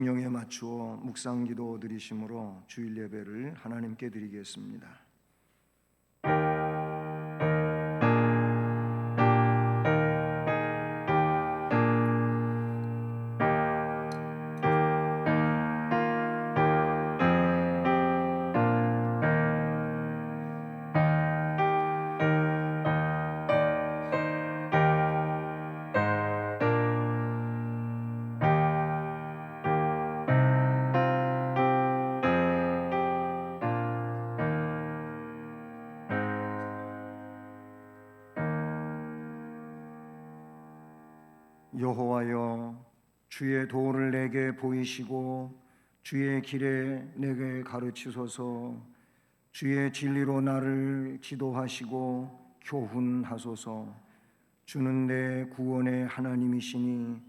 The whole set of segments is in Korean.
명에 맞추어 묵상기도 드리심으로 주일 예배를 하나님께 드리겠습니다. 여호와여, 주의 도를 내게 보이시고 주의 길에 내게 가르치소서. 주의 진리로 나를 지도하시고 교훈하소서. 주는 내 구원의 하나님이시니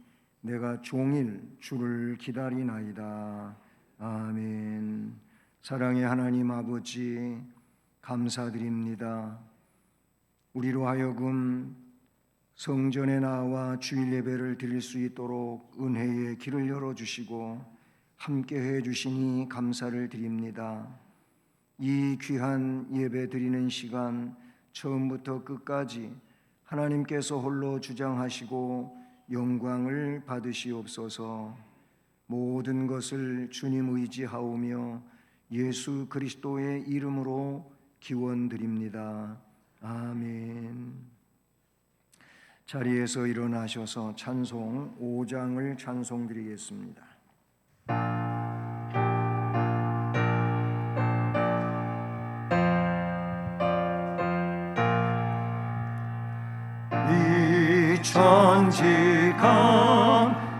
내가 종일 주를 기다리나이다. 아멘. 사랑의 하나님 아버지, 감사드립니다. 우리로 하여금 성전에 나와 주일 예배를 드릴 수 있도록 은혜의 길을 열어주시고 함께 해주시니 감사를 드립니다. 이 귀한 예배 드리는 시간 처음부터 끝까지 하나님께서 홀로 주장하시고 영광을 받으시옵소서. 모든 것을 주님 의지하오며 예수 그리스도의 이름으로 기원드립니다. 아멘. 자리에서 일어나셔서 찬송 5장을 찬송드리겠습니다. 이 천지가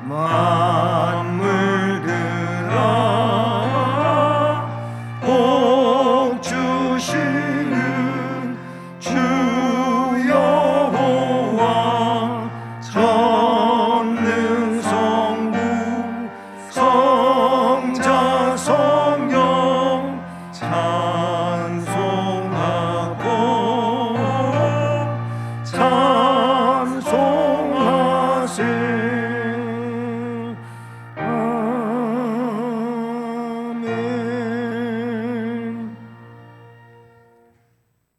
만물들아 복 주시는 주 여호와 전능성부 성자 성령 찬송하고 찬송하세. 아멘.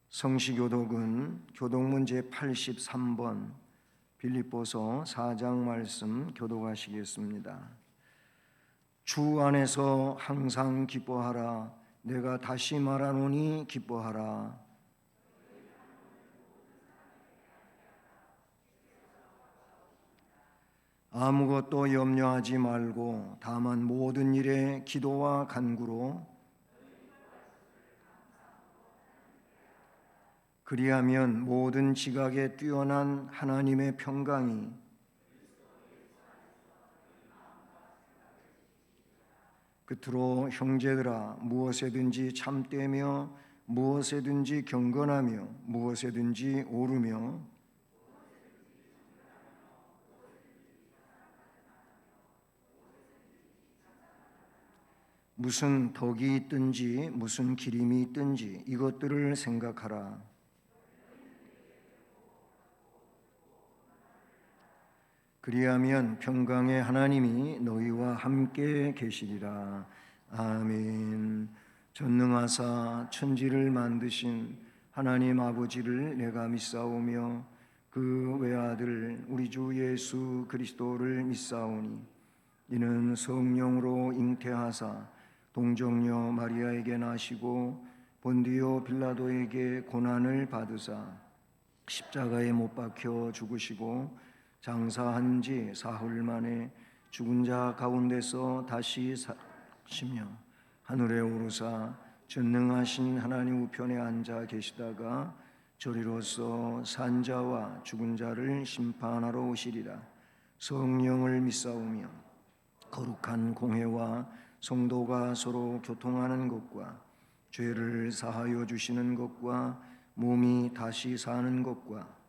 성시교독은 교독문 제83번 빌립보서 4장 말씀 교독하시겠습니다. 주 안에서 항상 기뻐하라. 내가 다시 말하노니 기뻐하라. 아무것도 염려하지 말고 다만 모든 일에 기도와 간구로 그리하면 모든 지각에 뛰어난 하나님의 평강이 끝으로 형제들아 무엇에든지 참되며 무엇에든지 경건하며 무엇에든지 오르며 무슨 덕이 있든지 무슨 기림이 있든지 이것들을 생각하라. 그리하면 평강의 하나님이 너희와 함께 계시리라. 아멘. 전능하사 천지를 만드신 하나님 아버지를 내가 믿사오며 그 외아들 우리 주 예수 그리스도를 믿사오니 이는 성령으로 잉태하사 동정녀 마리아에게 나시고 본디오 빌라도에게 고난을 받으사 십자가에 못 박혀 죽으시고 장사한 지 사흘 만에 죽은 자 가운데서 다시 사시며 하늘에 오르사 전능하신 하나님 우편에 앉아 계시다가 저리로서 산자와 죽은 자를 심판하러 오시리라. 성령을 믿사오며 거룩한 공회와 성도가 서로 교통하는 것과 죄를 사하여 주시는 것과 몸이 다시 사는 것과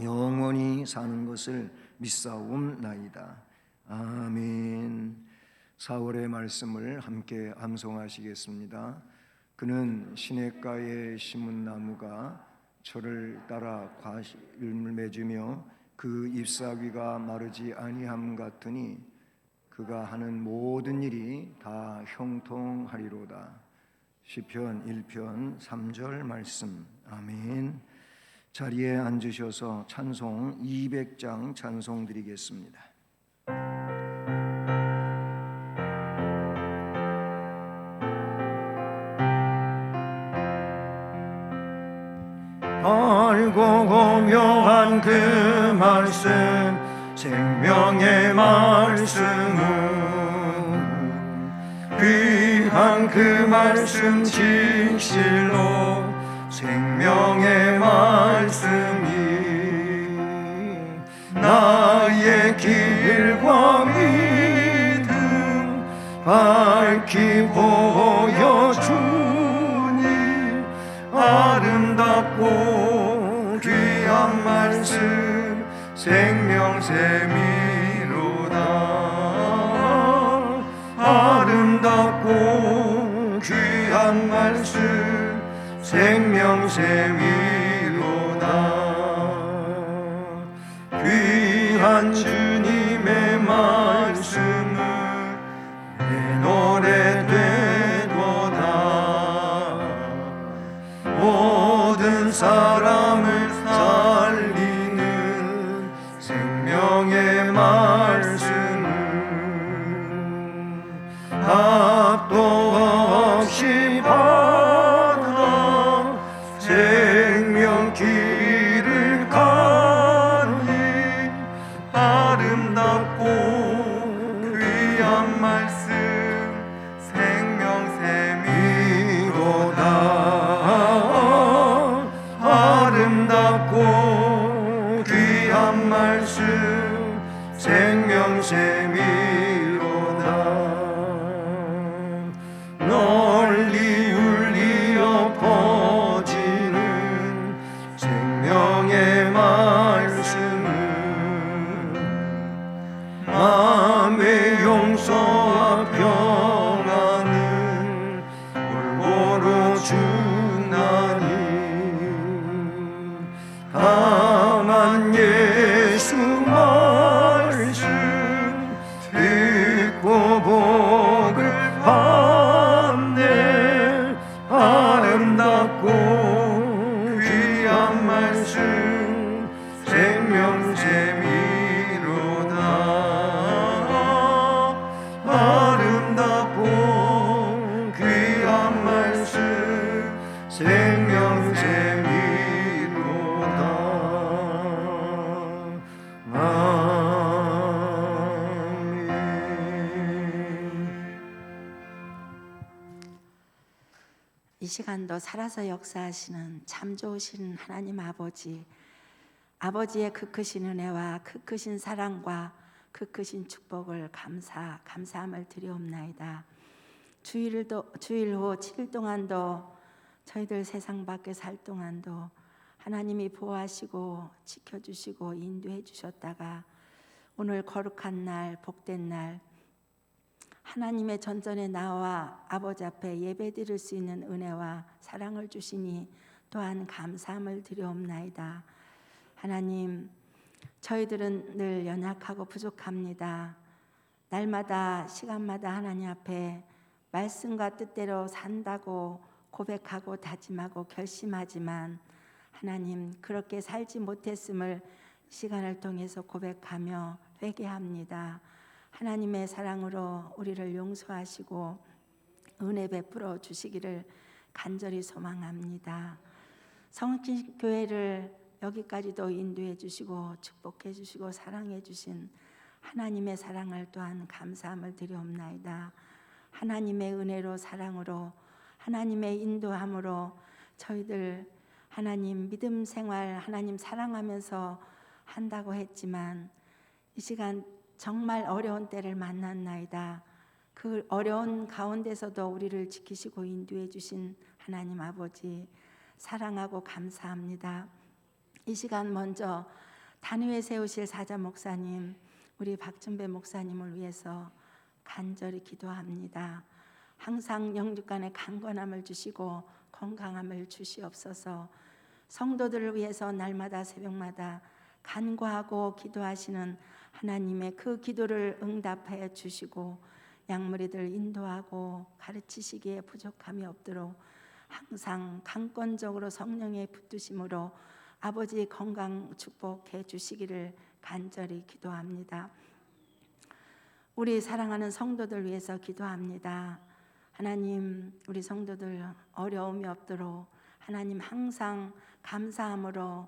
영원히 사는 것을 믿사옵나이다. 아멘. 4월의 말씀을 함께 암송하시겠습니다. 그는 시냇가에 심은 나무가 저를 따라 과실을 맺으며 그 잎사귀가 마르지 아니함 같으니 그 그가 하는 모든 일이 다 형통하리로다. 시편 1편 3절 말씀. 아멘. 자리에 앉으셔서 찬송 200장 찬송 드리겠습니다. 알고 고명한 그 말씀, 생명의 말씀은 귀한 그 말씀, 진실로 생명의 말씀이 나의 길과 믿음 밝히 보여주니 아름답고 귀한 말씀, 생명샘이로다. 아름답고 귀한 말씀, 생명샘이로다. 귀한 주님의 말씀은 내 노래 되도다. 모든 사람을 살리는 생명의 말씀은 합도 없이 받아 생명 길을 가니 아름답고 귀한 말씀, 생명샘이로다. 아름답고 귀한 말씀, 생명샘이로다. 널리 울리어 퍼지는 생명의 말씀은 마음의 용서와 평안을 골고루 주나니 다만 예수 말씀 듣고 복을 받네. 아름답고 귀한 말씀, 생명샘이로다. 아름답고 귀한 말씀, 생명샘이로다. 이 시간도 살아서 역사하시는 참 좋으신 하나님 아버지, 아버지의 그 크신 은혜와 그 크신 사랑과 그 크신 축복을 감사함을 드리옵나이다. 주일 후 7일 동안도 저희들 세상 밖에 살 동안도 하나님이 보호하시고 지켜주시고 인도해 주셨다가 오늘 거룩한 날, 복된 날, 하나님의 전전에 나와 아버지 앞에 예배드릴 수 있는 은혜와 사랑을 주시니 또한 감사함을 드리옵나이다. 하나님, 저희들은 늘 연약하고 부족합니다. 날마다 시간마다 하나님 앞에 말씀과 뜻대로 산다고 고백하고 다짐하고 결심하지만 하나님, 그렇게 살지 못했음을 시간을 통해서 고백하며 회개합니다. 하나님의 사랑으로 우리를 용서하시고 은혜 베풀어 주시기를 간절히 소망합니다. 성신교회를 여기까지도 인도해 주시고 축복해 주시고 사랑해 주신 하나님의 사랑을 또한 감사함을 드리옵나이다. 하나님의 은혜로 사랑으로 하나님의 인도함으로 저희들 하나님 믿음 생활 하나님 사랑하면서 한다고 했지만 이 시간 정말 어려운 때를 만났나이다. 그 어려운 가운데서도 우리를 지키시고 인도해 주신 하나님 아버지 사랑하고 감사합니다. 이 시간 먼저 단위에 세우실 사자 목사님, 우리 박준배 목사님을 위해서 간절히 기도합니다. 항상 영육간에 강건함을 주시고 건강함을 주시옵소서. 성도들을 위해서 날마다 새벽마다 간구하고 기도하시는 하나님의 그 기도를 응답하여 주시고 양무리들 인도하고 가르치시기에 부족함이 없도록 항상 강권적으로 성령의 붙드심으로 아버지의 건강 축복해 주시기를 간절히 기도합니다. 우리 사랑하는 성도들 위해서 기도합니다. 하나님, 우리 성도들 어려움이 없도록 하나님 항상 감사함으로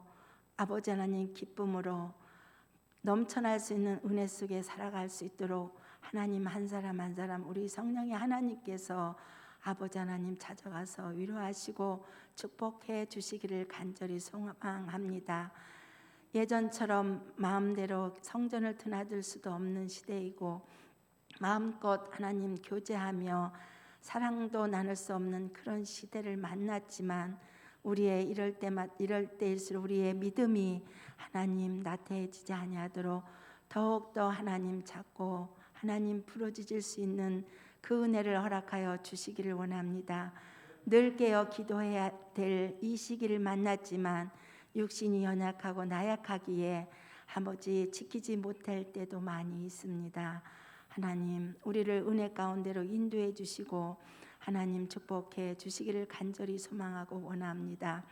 아버지 하나님 기쁨으로 넘쳐날 수 있는 은혜 속에 살아갈 수 있도록 하나님 한 사람 한 사람 우리 성령의 하나님께서 아버지 하나님 찾아가서 위로하시고 축복해 주시기를 간절히 소망합니다. 예전처럼 마음대로 성전을 드나들 수도 없는 시대이고 마음껏 하나님 교제하며 사랑도 나눌 수 없는 그런 시대를 만났지만 우리의 이럴 때일수록 우리의 믿음이 하나님 나태해지지 아니하도록 더욱더 하나님 찾고 하나님 부르짖을 수 있는 그 은혜를 허락하여 주시기를 원합니다. 늘 깨어 기도해야 될 이 시기를 만났지만 육신이 연약하고 나약하기에 아버지 지키지 못할 때도 많이 있습니다. 하나님 우리를 은혜 가운데로 인도해 주시고 하나님 축복해 주시기를 간절히 소망하고 원합니다.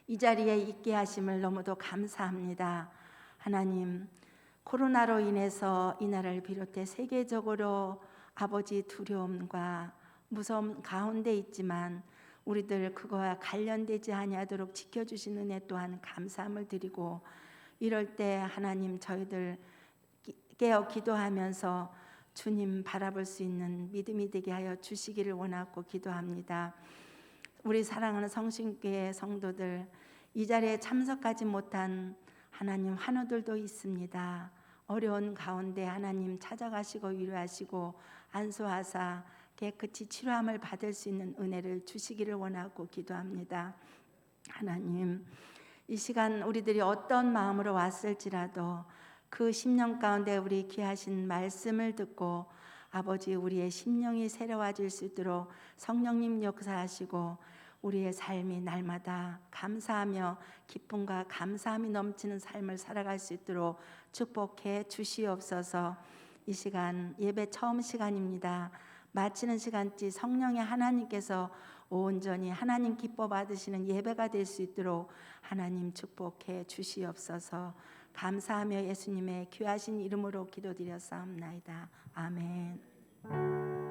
이 자리에 있게 하심을 너무도 감사합니다. 하나님 코로나로 인해서 이 나라를 비롯해 세계적으로 아버지 두려움과 무서움 가운데 있지만 우리들 그거와 관련되지 아니하도록 지켜주신 은혜 또한 감사함을 드리고 이럴 때 하나님 저희들 깨어 기도하면서 주님 바라볼 수 있는 믿음이 되게 하여 주시기를 원하고 기도합니다. 우리 사랑하는 성신교회 성도들 이 자리에 참석하지 못한 하나님 환우들도 있습니다. 어려운 가운데 하나님 찾아가시고 위로하시고 안수하사 깨끗이 치료함을 받을 수 있는 은혜를 주시기를 원하고 기도합니다. 하나님 이 시간 우리들이 어떤 마음으로 왔을지라도 그 심령 가운데 우리 귀하신 말씀을 듣고 아버지 우리의 심령이 새로워질 수 있도록 성령님 역사하시고 우리의 삶이 날마다 감사하며 기쁨과 감사함이 넘치는 삶을 살아갈 수 있도록 축복해 주시옵소서. 이 시간 예배 처음 시간입니다. 마치는 시간쯤 성령의 하나님께서 온전히 하나님 기뻐 받으시는 예배가 될 수 있도록 하나님 축복해 주시옵소서. 감사하며 예수님의 귀하신 이름으로 기도드렸사옵나이다. 아멘.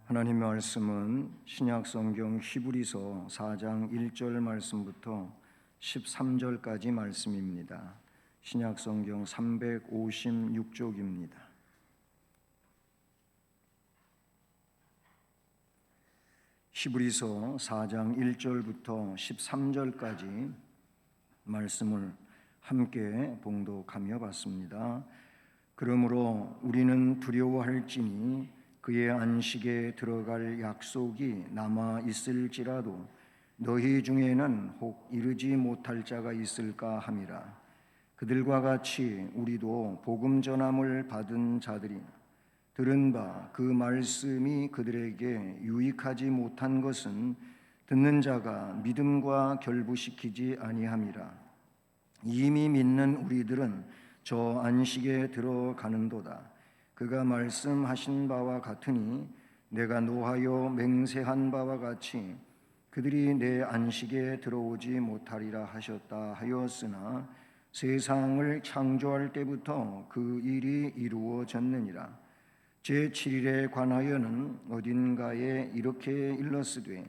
하나님의 말씀은 신약성경 히브리서 4장 1절 말씀부터 13절까지 말씀입니다. 신약성경 356쪽입니다. 히브리서 4장 1절부터 13절까지 말씀을 함께 봉독하며 봤습니다. 그러므로 우리는 두려워할지니 그의 안식에 들어갈 약속이 남아 있을지라도 너희 중에는 혹 이르지 못할 자가 있을까 함이라. 그들과 같이 우리도 복음 전함을 받은 자들이 들은 바 그 말씀이 그들에게 유익하지 못한 것은 듣는 자가 믿음과 결부시키지 아니함이라. 이미 믿는 우리들은 저 안식에 들어가는도다. 그가 말씀하신 바와 같으니 내가 노하여 맹세한 바와 같이 그들이 내 안식에 들어오지 못하리라 하셨다 하였으나 세상을 창조할 때부터 그 일이 이루어졌느니라. 제7일에 관하여는 어딘가에 이렇게 일렀으되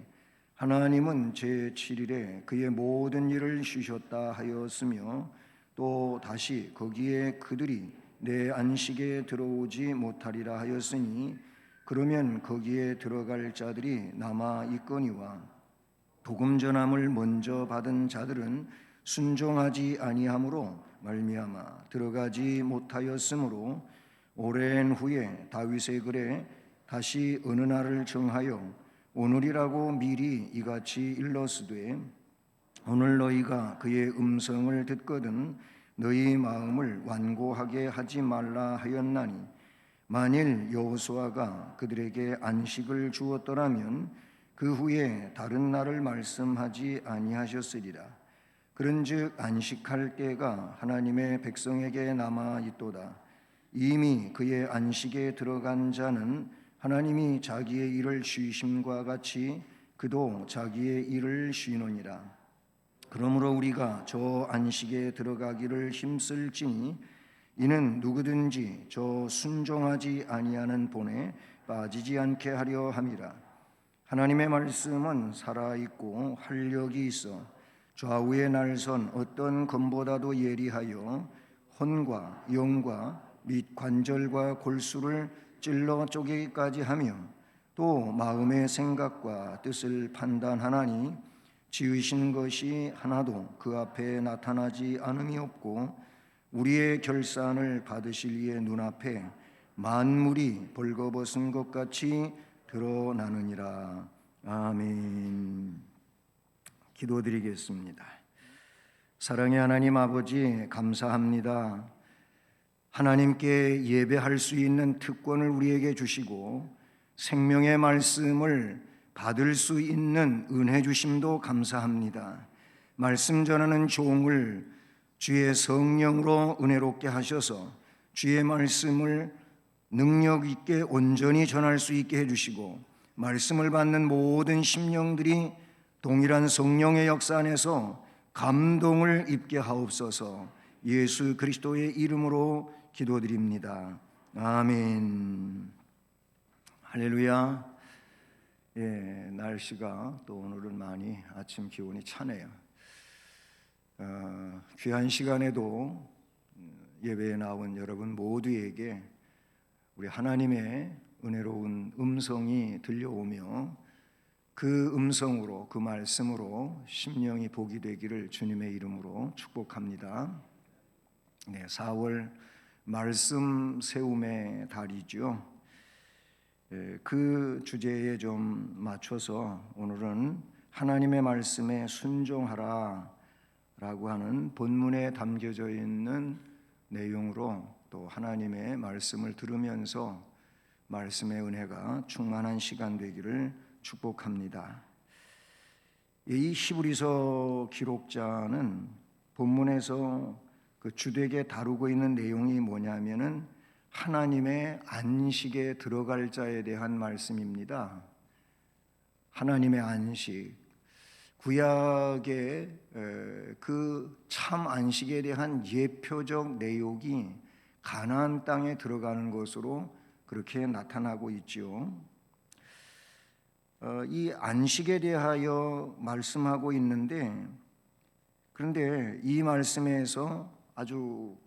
하나님은 제7일에 그의 모든 일을 쉬셨다 하였으며 또 다시 거기에 그들이 내 안식에 들어오지 못하리라 하였으니 그러면 거기에 들어갈 자들이 남아 있거니와 복음 전함을 먼저 받은 자들은 순종하지 아니함으로 말미암아 들어가지 못하였으므로 오랜 후에 다윗의 글에 다시 어느 날을 정하여 오늘이라고 미리 이같이 일렀으되 오늘 너희가 그의 음성을 듣거든 너희 마음을 완고하게 하지 말라 하였나니 만일 여호수아가 그들에게 안식을 주었더라면 그 후에 다른 날을 말씀하지 아니하셨으리라. 그런즉 안식할 때가 하나님의 백성에게 남아 있도다. 이미 그의 안식에 들어간 자는 하나님이 자기의 일을 쉬심과 같이 그도 자기의 일을 쉬노니라. 그러므로 우리가 저 안식에 들어가기를 힘쓸지니 이는 누구든지 저 순종하지 아니하는 본에 빠지지 않게 하려 함이라. 하나님의 말씀은 살아있고 활력이 있어 좌우에 날선 어떤 검보다도 예리하여 혼과 영과 및 관절과 골수를 찔러 쪼개기까지 하며 또 마음의 생각과 뜻을 판단하나니 지으신 것이 하나도 그 앞에 나타나지 않음이 없고 우리의 결산을 받으실 이의 눈앞에 만물이 벌거벗은 것 같이 드러나느니라. 아멘. 기도드리겠습니다. 사랑의 하나님 아버지, 감사합니다. 하나님께 예배할 수 있는 특권을 우리에게 주시고 생명의 말씀을 받을 수 있는 은혜 주심도 감사합니다. 말씀 전하는 종을 주의 성령으로 은혜롭게 하셔서 주의 말씀을 능력 있게 온전히 전할 수 있게 해주시고 말씀을 받는 모든 심령들이 동일한 성령의 역사 안에서 감동을 입게 하옵소서. 예수 그리스도의 이름으로 기도드립니다. 아멘. 할렐루야. 날씨가 또 오늘은 많이 아침 기온이 차네요. 귀한 시간에도 예배에 나온 여러분 모두에게 우리 하나님의 은혜로운 음성이 들려오며 그 음성으로 그 말씀으로 심령이 복이 되기를 주님의 이름으로 축복합니다. 4월 말씀 세움의 달이죠. 그 주제에 좀 맞춰서 오늘은 하나님의 말씀에 순종하라 라고 하는 본문에 담겨져 있는 내용으로 또 하나님의 말씀을 들으면서 말씀의 은혜가 충만한 시간 되기를 축복합니다. 이 히브리서 기록자는 본문에서 그 주되게 다루고 있는 내용이 뭐냐면은 하나님의 안식에 들어갈 자에 대한 말씀입니다. 하나님의 안식, 구약의 그 참 안식에 대한 예표적 내용이 가나안 땅에 들어가는 것으로 그렇게 나타나고 있죠. 이 안식에 대하여 말씀하고 있는데, 그런데 이 말씀에서 아주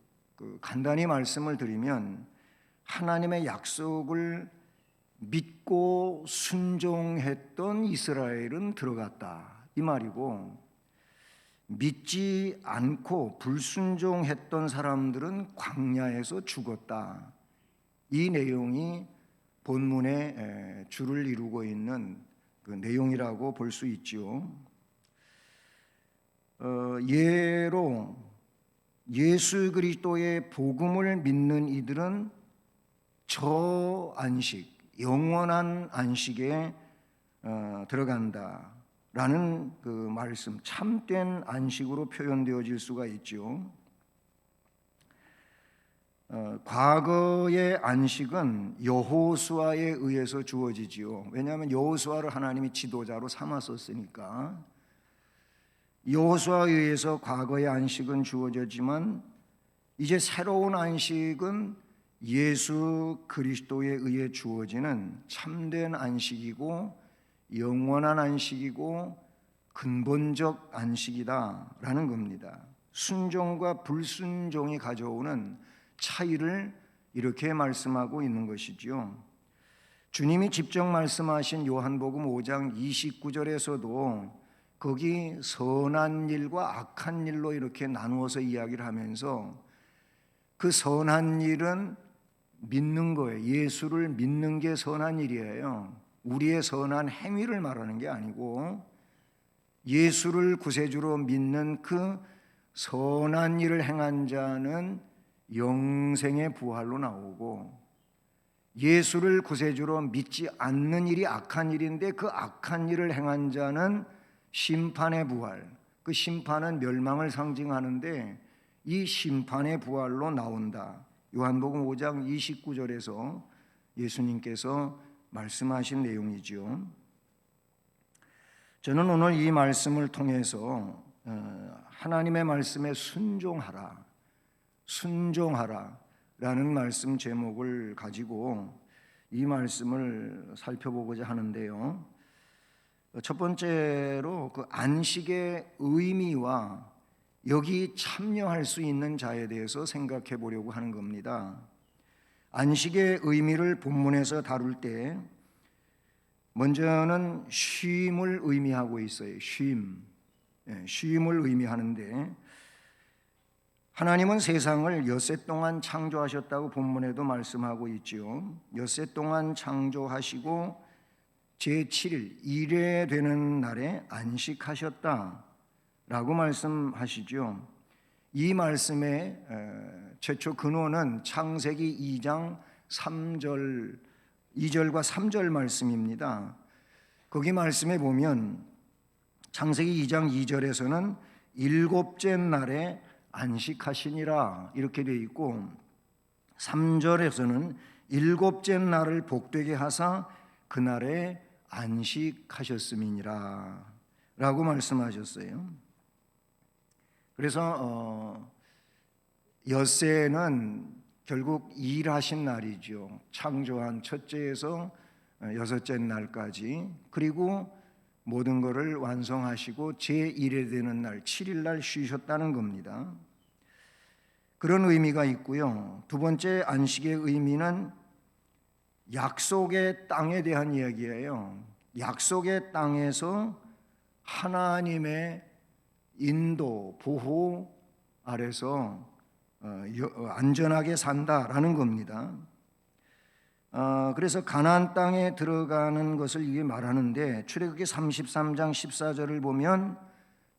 간단히 말씀을 드리면 하나님의 약속을 믿고 순종했던 이스라엘은 들어갔다 이 말이고, 믿지 않고 불순종했던 사람들은 광야에서 죽었다 이 내용이 본문의 주를 이루고 있는 그 내용이라고 볼 수 있지요. 예로 예수 그리스도의 복음을 믿는 이들은 저 안식, 영원한 안식에 들어간다라는 그 말씀, 참된 안식으로 표현되어질 수가 있죠. 과거의 안식은 여호수아에 의해서 주어지지요. 왜냐하면 여호수아를 하나님이 지도자로 삼았었으니까. 여호수아에 의해서 과거의 안식은 주어졌지만 이제 새로운 안식은 예수 그리스도에 의해 주어지는 참된 안식이고 영원한 안식이고 근본적 안식이다라는 겁니다. 순종과 불순종이 가져오는 차이를 이렇게 말씀하고 있는 것이지요. 주님이 직접 말씀하신 요한복음 5장 29절에서도 거기 선한 일과 악한 일로 이렇게 나누어서 이야기를 하면서 그 선한 일은 믿는 거예요. 예수를 믿는 게 선한 일이에요. 우리의 선한 행위를 말하는 게 아니고 예수를 구세주로 믿는 그 선한 일을 행한 자는 영생의 부활로 나오고, 예수를 구세주로 믿지 않는 일이 악한 일인데 그 악한 일을 행한 자는 심판의 부활, 그 심판은 멸망을 상징하는데 이 심판의 부활로 나온다. 요한복음 5장 29절에서 예수님께서 말씀하신 내용이죠. 저는 오늘 이 말씀을 통해서 하나님의 말씀에 순종하라라는 말씀 제목을 가지고 이 말씀을 살펴보고자 하는데요. 첫 번째로 그 안식의 의미와 여기 참여할 수 있는 자에 대해서 생각해 보려고 하는 겁니다. 안식의 의미를 본문에서 다룰 때 먼저는 쉼을 의미하고 있어요. 쉼을 의미하는데, 하나님은 세상을 엿새 동안 창조하셨다고 본문에도 말씀하고 있죠. 엿새 동안 창조하시고 제7일 일회 되는 날에 안식하셨다라고 말씀하시죠. 이 말씀의 최초 근원은 창세기 2장 2절과 3절 말씀입니다. 거기 말씀에 보면 창세기 2장 2절에서는 일곱째 날에 안식하시니라 이렇게 되어 있고, 3절에서는 일곱째 날을 복되게 하사 그날에 안식하셨음이니라 라고 말씀하셨어요. 그래서 엿새는 결국 일하신 날이죠. 창조한 첫째에서 여섯째 날까지, 그리고 모든 것을 완성하시고 제1회 되는 날 7일 날 쉬셨다는 겁니다. 그런 의미가 있고요. 두 번째 안식의 의미는 약속의 땅에 대한 이야기예요. 약속의 땅에서 하나님의 인도, 보호 아래서 안전하게 산다라는 겁니다. 그래서 가나안 땅에 들어가는 것을 이게 말하는데, 출애굽기 33장 14절을 보면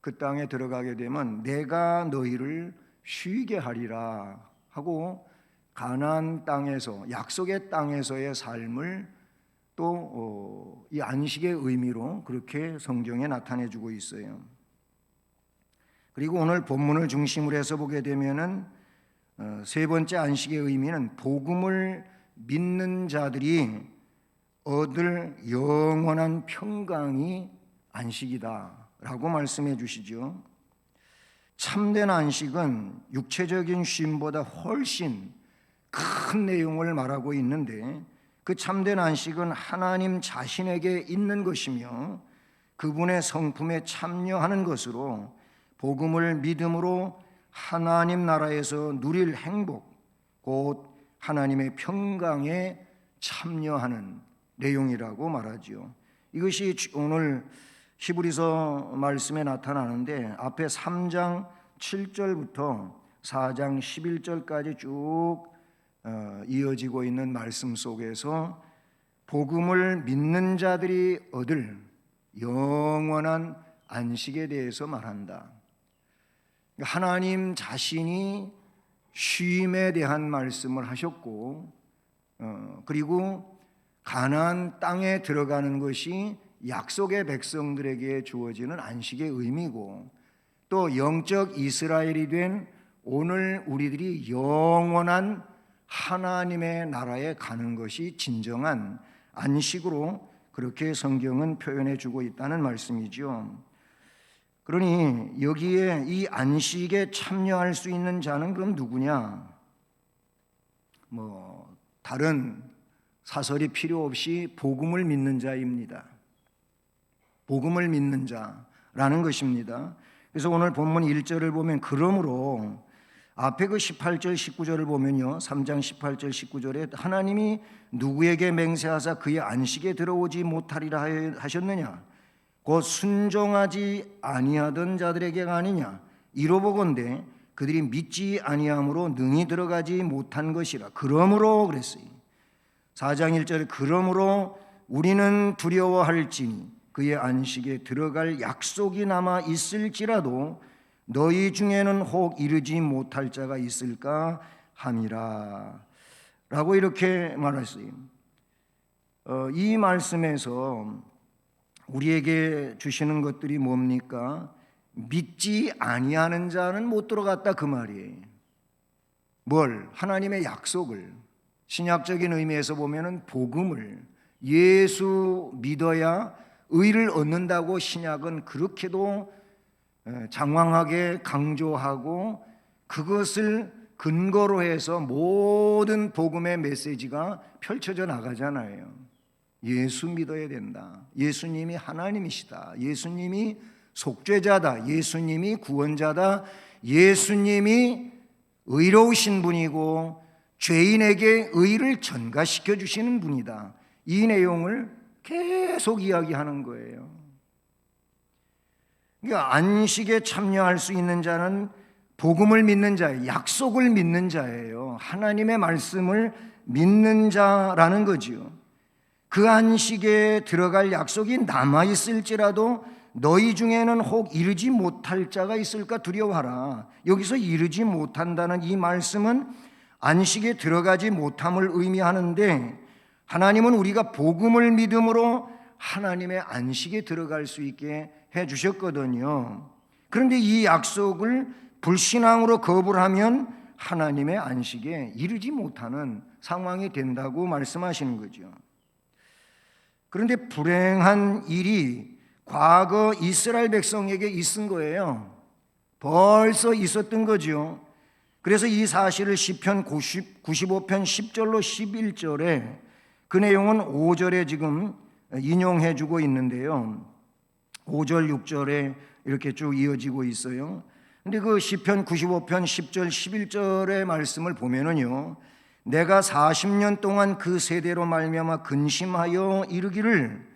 그 땅에 들어가게 되면 내가 너희를 쉬게 하리라 하고, 가나안 땅에서, 약속의 땅에서의 삶을 또 이 안식의 의미로 그렇게 성경에 나타내 주고 있어요. 그리고 오늘 본문을 중심으로 해서 보게 되면은 세 번째 안식의 의미는 복음을 믿는 자들이 얻을 영원한 평강이 안식이다라고 말씀해 주시죠. 참된 안식은 육체적인 쉼보다 훨씬 큰 내용을 말하고 있는데, 그 참된 안식은 하나님 자신에게 있는 것이며 그분의 성품에 참여하는 것으로 복음을 믿음으로 하나님 나라에서 누릴 행복, 곧 하나님의 평강에 참여하는 내용이라고 말하죠. 이것이 오늘 히브리서 말씀에 나타나는데, 앞에 3장 7절부터 4장 11절까지 쭉 이어지고 있는 말씀 속에서 복음을 믿는 자들이 얻을 영원한 안식에 대해서 말한다. 하나님 자신이 쉼에 대한 말씀을 하셨고, 그리고 가나안 땅에 들어가는 것이 약속의 백성들에게 주어지는 안식의 의미고, 또 영적 이스라엘이 된 오늘 우리들이 영원한 하나님의 나라에 가는 것이 진정한 안식으로 그렇게 성경은 표현해 주고 있다는 말씀이죠. 그러니 여기에 이 안식에 참여할 수 있는 자는 그럼 누구냐? 다른 사설이 필요 없이 복음을 믿는 자입니다. 복음을 믿는 자라는 것입니다. 그래서 오늘 본문 1절을 보면, 그러므로 앞에 그 18절 19절을 보면요, 3장 18절 19절에 하나님이 누구에게 맹세하사 그의 안식에 들어오지 못하리라 하셨느냐? 곧 순종하지 아니하던 자들에게가 아니냐? 이로보건대 그들이 믿지 아니함으로 능히 들어가지 못한 것이라. 그러므로 그랬어요. 4장 1절에 그러므로 우리는 두려워할지니 그의 안식에 들어갈 약속이 남아 있을지라도 너희 중에는 혹 이르지 못할 자가 있을까 함이라 라고 이렇게 말했어요. 이 말씀에서 우리에게 주시는 것들이 뭡니까? 믿지 아니하는 자는 못 들어갔다 그 말이에요. 뭘? 하나님의 약속을. 신약적인 의미에서 보면은 복음을. 예수 믿어야 의를 얻는다고 신약은 그렇게도 장황하게 강조하고 그것을 근거로 해서 모든 복음의 메시지가 펼쳐져 나가잖아요. 예수 믿어야 된다. 예수님이 하나님이시다. 예수님이 속죄자다. 예수님이 구원자다. 예수님이 의로우신 분이고 죄인에게 의를 전가시켜 주시는 분이다. 이 내용을 계속 이야기하는 거예요. 그러니까 안식에 참여할 수 있는 자는 복음을 믿는 자예요. 약속을 믿는 자예요. 하나님의 말씀을 믿는 자라는 거지요. 그 안식에 들어갈 약속이 남아있을지라도 너희 중에는 혹 이르지 못할 자가 있을까 두려워하라. 여기서 이르지 못한다는 이 말씀은 안식에 들어가지 못함을 의미하는데 하나님은 우리가 복음을 믿음으로 하나님의 안식에 들어갈 수 있게 해주셨거든요. 그런데 이 약속을 불신앙으로 거부를 하면 하나님의 안식에 이르지 못하는 상황이 된다고 말씀하시는 거죠. 그런데 불행한 일이 과거 이스라엘 백성에게 있은 거예요. 벌써 있었던 거죠. 그래서 이 사실을 시편 95편 10절로 11절에 그 내용은 5절에 지금 인용해 주고 있는데요. 5절 6절에 이렇게 쭉 이어지고 있어요. 근데 그 시편 95편 10절 11절의 말씀을 보면은요. 내가 40년 동안 그 세대로 말미암아 근심하여 이르기를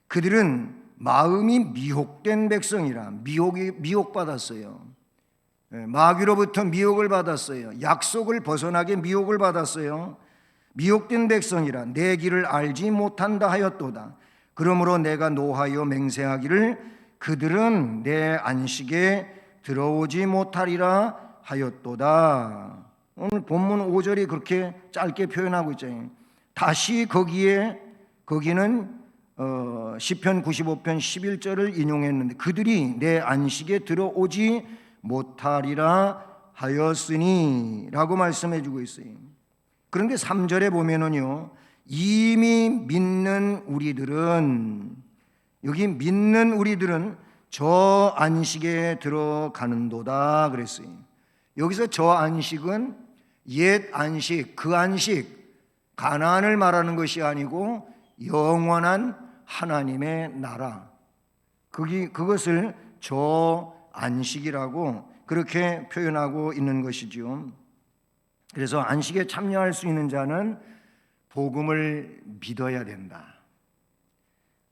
그들은 마음이 미혹된 백성이라. 미혹받았어요. 마귀로부터 미혹을 받았어요. 약속을 벗어나게 미혹을 받았어요. 미혹된 백성이라 내 길을 알지 못한다 하였도다. 그러므로 내가 노하여 맹세하기를 그들은 내 안식에 들어오지 못하리라 하였도다. 오늘 본문 5절이 그렇게 짧게 표현하고 있잖아요. 다시 거기는 시편 95편 11절을 인용했는데 그들이 내 안식에 들어오지 못하리라 하였으니 라고 말씀해 주고 있어요. 그런데 3절에 보면은요. 이미 믿는 우리들은 여기 믿는 우리들은 저 안식에 들어가는도다 그랬어요. 여기서 저 안식은 옛 안식, 그 안식, 가나안을 말하는 것이 아니고 영원한 하나님의 나라. 그것을 저 안식이라고 그렇게 표현하고 있는 것이죠. 그래서 안식에 참여할 수 있는 자는 복음을 믿어야 된다.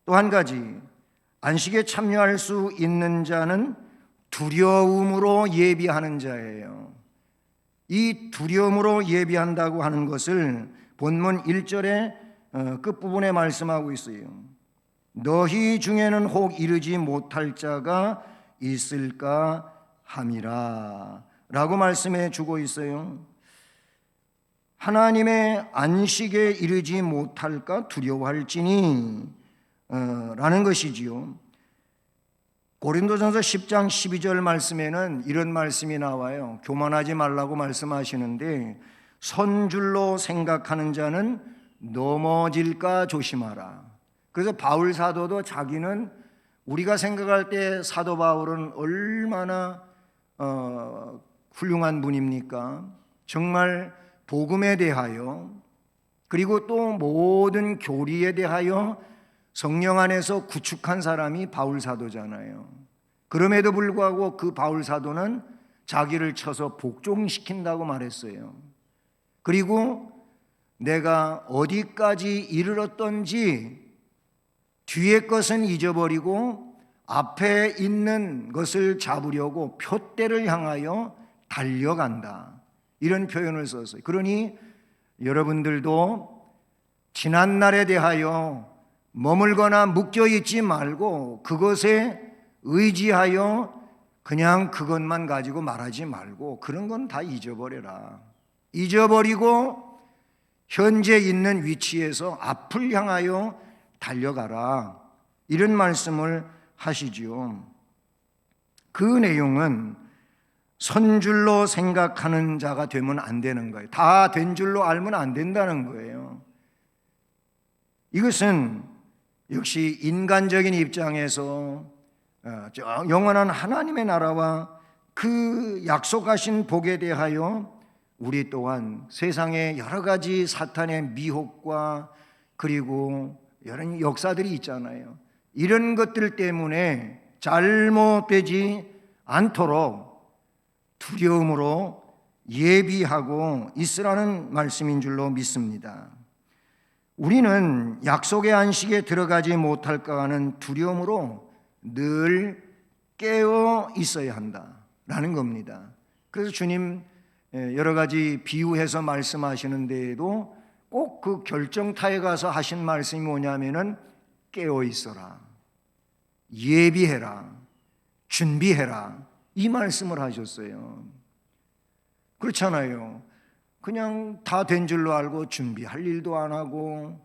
또 한 가지, 안식에 참여할 수 있는 자는 두려움으로 예비하는 자예요. 이 두려움으로 예비한다고 하는 것을 본문 1절의 끝부분에 말씀하고 있어요. 너희 중에는 혹 이르지 못할 자가 있을까 함이라 라고 말씀해 주고 있어요. 하나님의 안식에 이르지 못할까 두려워할지니 라는 것이지요. 고린도전서 10장 12절 말씀에는 이런 말씀이 나와요. 교만하지 말라고 말씀하시는데 선줄로 생각하는 자는 넘어질까 조심하라. 그래서 바울 사도도 자기는 우리가 생각할 때 사도 바울은 얼마나 훌륭한 분입니까? 정말 복음에 대하여 그리고 또 모든 교리에 대하여 성령 안에서 구축한 사람이 바울 사도잖아요. 그럼에도 불구하고 그 바울 사도는 자기를 쳐서 복종시킨다고 말했어요. 그리고 내가 어디까지 이르렀던지 뒤의 것은 잊어버리고 앞에 있는 것을 잡으려고 표대를 향하여 달려간다. 이런 표현을 썼어요. 그러니 여러분들도 지난날에 대하여 머물거나 묶여 있지 말고 그것에 의지하여 그냥 그것만 가지고 말하지 말고 그런 건 다 잊어버려라. 잊어버리고 현재 있는 위치에서 앞을 향하여 달려가라. 이런 말씀을 하시지요. 그 내용은 선줄로 생각하는 자가 되면 안 되는 거예요. 다 된 줄로 알면 안 된다는 거예요. 이것은 역시 인간적인 입장에서 영원한 하나님의 나라와 그 약속하신 복에 대하여 우리 또한 세상의 여러 가지 사탄의 미혹과 그리고 여러 역사들이 있잖아요. 이런 것들 때문에 잘못되지 않도록 두려움으로 예비하고 있으라는 말씀인 줄로 믿습니다. 우리는 약속의 안식에 들어가지 못할까 하는 두려움으로 늘 깨어 있어야 한다라는 겁니다. 그래서 주님 여러 가지 비유해서 말씀하시는 데에도 꼭 그 결정타에 가서 하신 말씀이 뭐냐면은 깨어 있어라, 예비해라, 준비해라, 이 말씀을 하셨어요. 그렇잖아요. 그냥 다 된 줄로 알고 준비할 일도 안 하고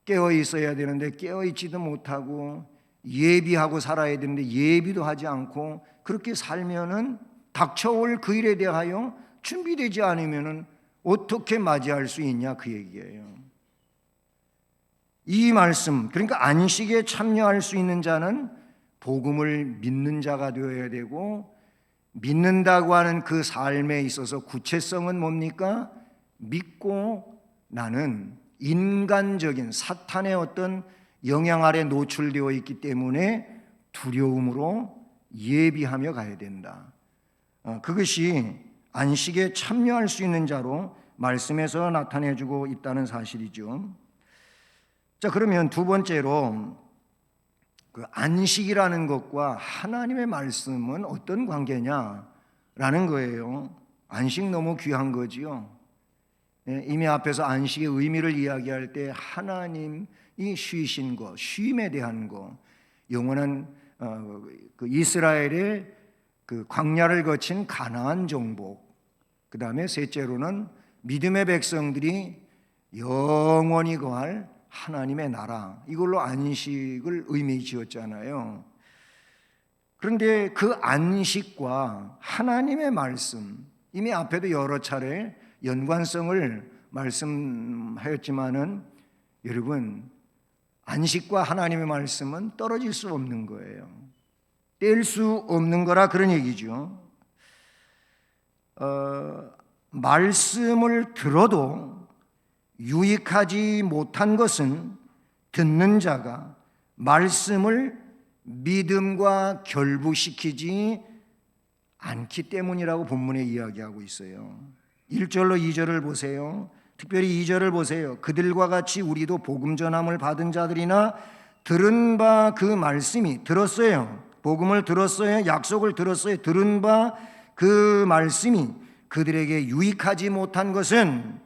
깨어 있어야 되는데 깨어 있지도 못하고 예비하고 살아야 되는데 예비도 하지 않고 그렇게 살면은 닥쳐올 그 일에 대하여 준비되지 않으면은 어떻게 맞이할 수 있냐 그 얘기예요. 이 말씀, 그러니까 안식에 참여할 수 있는 자는 복음을 믿는 자가 되어야 되고, 믿는다고 하는 그 삶에 있어서 구체성은 뭡니까? 믿고 나는 인간적인 사탄의 어떤 영향 아래 노출되어 있기 때문에 두려움으로 예비하며 가야 된다. 그것이 안식에 참여할 수 있는 자로 말씀에서 나타내주고 있다는 사실이죠. 자, 그러면 두 번째로 그 안식이라는 것과 하나님의 말씀은 어떤 관계냐라는 거예요. 안식 너무 귀한 거지요. 이미 앞에서 안식의 의미를 이야기할 때 하나님이 쉬신 것, 쉼에 대한 것, 영원한 그 이스라엘의 그 광야를 거친 가나안 정복, 그 다음에 셋째로는 믿음의 백성들이 영원히 거할 하나님의 나라, 이걸로 안식을 의미 지었잖아요. 그런데 그 안식과 하나님의 말씀, 이미 앞에도 여러 차례 연관성을 말씀하였지만은 여러분, 안식과 하나님의 말씀은 떨어질 수 없는 거예요. 뗄 수 없는 거라 그런 얘기죠. 말씀을 들어도 유익하지 못한 것은 듣는 자가 말씀을 믿음과 결부시키지 않기 때문이라고 본문에 이야기하고 있어요. 1절로 2절을 보세요. 특별히 2절을 보세요. 그들과 같이 우리도 복음 전함을 받은 자들이나 들은 바 그 말씀이, 들었어요. 복음을 들었어요. 약속을 들었어요. 들은 바 그 말씀이 그들에게 유익하지 못한 것은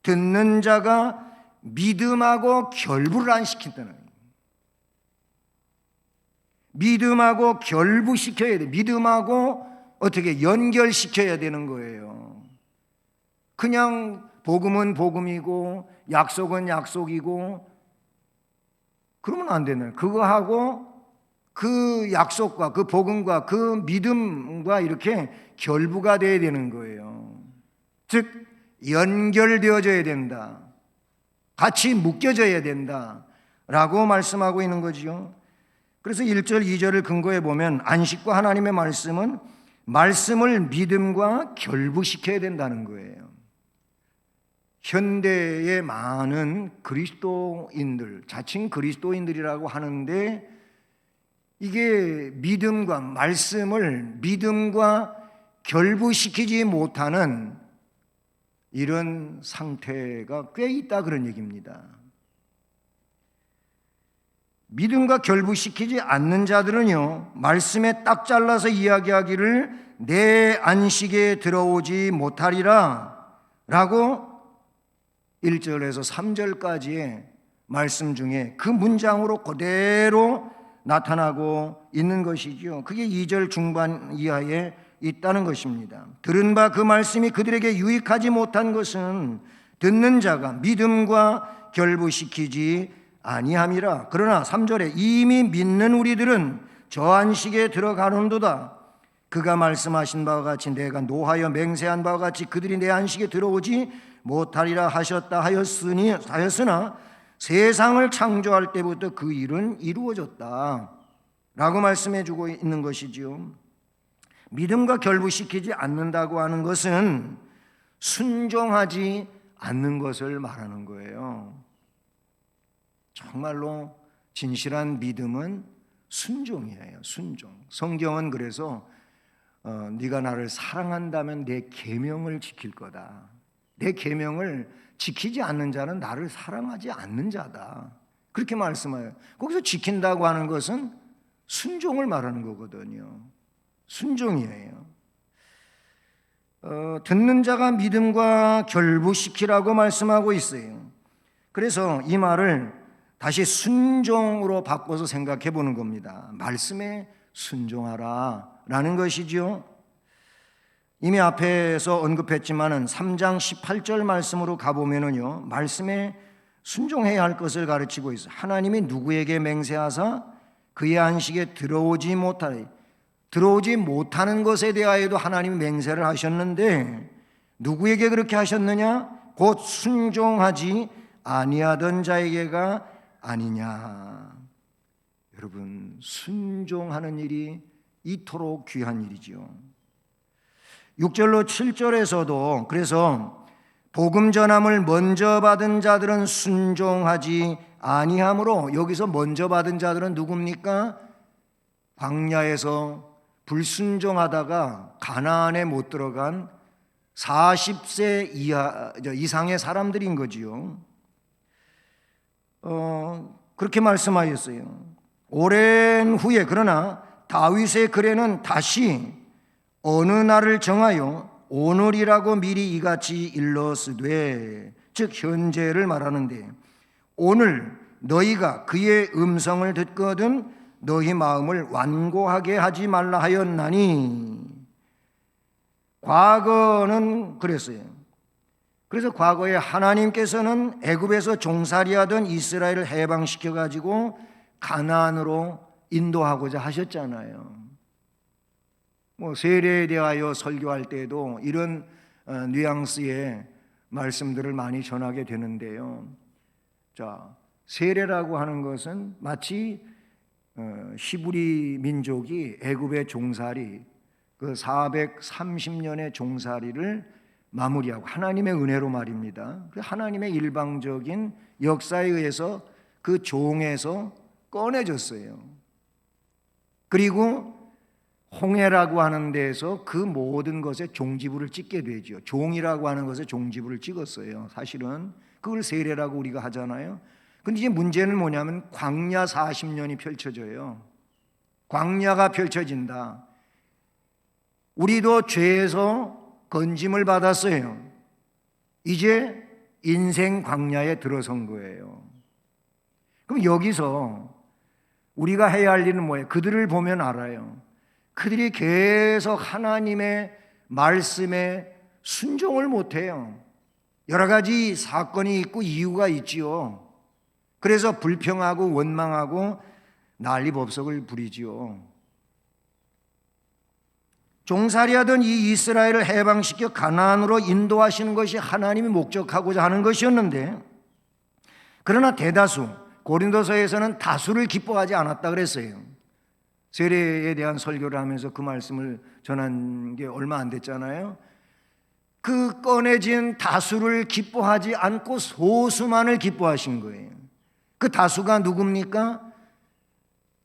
듣는 자가 믿음하고 결부를 안 시킨다는 거예요. 믿음하고 결부시켜야 돼. 믿음하고 어떻게 연결시켜야 되는 거예요. 그냥 복음은 복음이고 약속은 약속이고 그러면 안 되는, 그거하고 그 약속과 그 복음과 그 믿음과 이렇게 결부가 돼야 되는 거예요. 즉 연결되어져야 된다, 같이 묶여져야 된다 라고 말씀하고 있는 거죠. 그래서 1절 2절을 근거해 보면 안식과 하나님의 말씀은 말씀을 믿음과 결부시켜야 된다는 거예요. 현대의 많은 그리스도인들, 자칭 그리스도인들이라고 하는데 이게 믿음과 말씀을 믿음과 결부시키지 못하는 이런 상태가 꽤 있다 그런 얘기입니다. 믿음과 결부시키지 않는 자들은요, 말씀에 딱 잘라서 이야기하기를 내 안식에 들어오지 못하리라 라고 1절에서 3절까지의 말씀 중에 그 문장으로 그대로 나타나고 있는 것이죠. 그게 2절 중반 이하에 있다는 것입니다. 들은 바 그 말씀이 그들에게 유익하지 못한 것은 듣는 자가 믿음과 결부시키지 아니함이라. 그러나 3절에 이미 믿는 우리들은 저 안식에 들어가는도다. 그가 말씀하신 바와 같이 내가 노하여 맹세한 바와 같이 그들이 내 안식에 들어오지 못하리라 하셨다 하였으나 세상을 창조할 때부터 그 일은 이루어졌다 라고 말씀해 주고 있는 것이지요. 믿음과 결부시키지 않는다고 하는 것은 순종하지 않는 것을 말하는 거예요. 정말로 진실한 믿음은 순종이에요. 순종. 성경은 그래서 네가 나를 사랑한다면 내 계명을 지킬 거다. 내 계명을 지키지 않는 자는 나를 사랑하지 않는 자다. 그렇게 말씀해요. 거기서 지킨다고 하는 것은 순종을 말하는 거거든요. 순종이에요. 듣는 자가 믿음과 결부시키라고 말씀하고 있어요. 그래서 이 말을 다시 순종으로 바꿔서 생각해 보는 겁니다. 말씀에 순종하라 라는 것이죠. 이미 앞에서 언급했지만은 3장 18절 말씀으로 가보면은요, 말씀에 순종해야 할 것을 가르치고 있어요. 하나님이 누구에게 맹세하사 그의 안식에 들어오지 못하는 것에 대하여도 하나님이 맹세를 하셨는데 누구에게 그렇게 하셨느냐? 곧 순종하지 아니하던 자에게가 아니냐. 여러분, 순종하는 일이 이토록 귀한 일이죠. 6절로 7절에서도 그래서 복음 전함을 먼저 받은 자들은 순종하지 아니하므로, 여기서 먼저 받은 자들은 누굽니까? 광야에서 불순종하다가 가나안에 못 들어간 40세 이상의 사람들인 거지요. 그렇게 말씀하셨어요. 오랜 후에 그러나 다윗의 글에는 다시 어느 날을 정하여 오늘이라고 미리 이같이 일러쓰되, 즉 현재를 말하는데, 오늘 너희가 그의 음성을 듣거든 너희 마음을 완고하게 하지 말라 하였나니. 과거는 그랬어요. 그래서 과거에 하나님께서는 애굽에서 종살이하던 이스라엘을 해방시켜 가지고 가나안으로 인도하고자 하셨잖아요. 세례에 대하여 설교할 때도 이런 뉘앙스의 말씀들을 많이 전하게 되는데요. 자, 세례라고 하는 것은 마치 히브리 민족이 애굽의 종살이, 그 430년의 종살이를 마무리하고 하나님의 은혜로 말입니다. 하나님의 일방적인 역사에 의해서 그 종에서 꺼내졌어요. 그리고 홍해라고 하는 데에서 그 모든 것에 종지부를 찍게 되죠. 종이라고 하는 것에 종지부를 찍었어요. 사실은 그걸 세례라고 우리가 하잖아요. 근데 이제 문제는 뭐냐면 광야 40년이 펼쳐져요. 광야가 펼쳐진다. 우리도 죄에서 건짐을 받았어요. 이제 인생 광야에 들어선 거예요. 그럼 여기서 우리가 해야 할 일은 뭐예요? 그들을 보면 알아요. 그들이 계속 하나님의 말씀에 순종을 못해요. 여러 가지 사건이 있고 이유가 있지요. 그래서 불평하고 원망하고 난리법석을 부리지요. 종살이하던 이 이스라엘을 해방시켜 가나안으로 인도하시는 것이 하나님이 목적하고자 하는 것이었는데, 그러나 대다수, 고린도서에서는 다수를 기뻐하지 않았다 그랬어요. 세례에 대한 설교를 하면서 그 말씀을 전한 게 얼마 안 됐잖아요. 그 꺼내진 다수를 기뻐하지 않고 소수만을 기뻐하신 거예요. 그 다수가 누굽니까?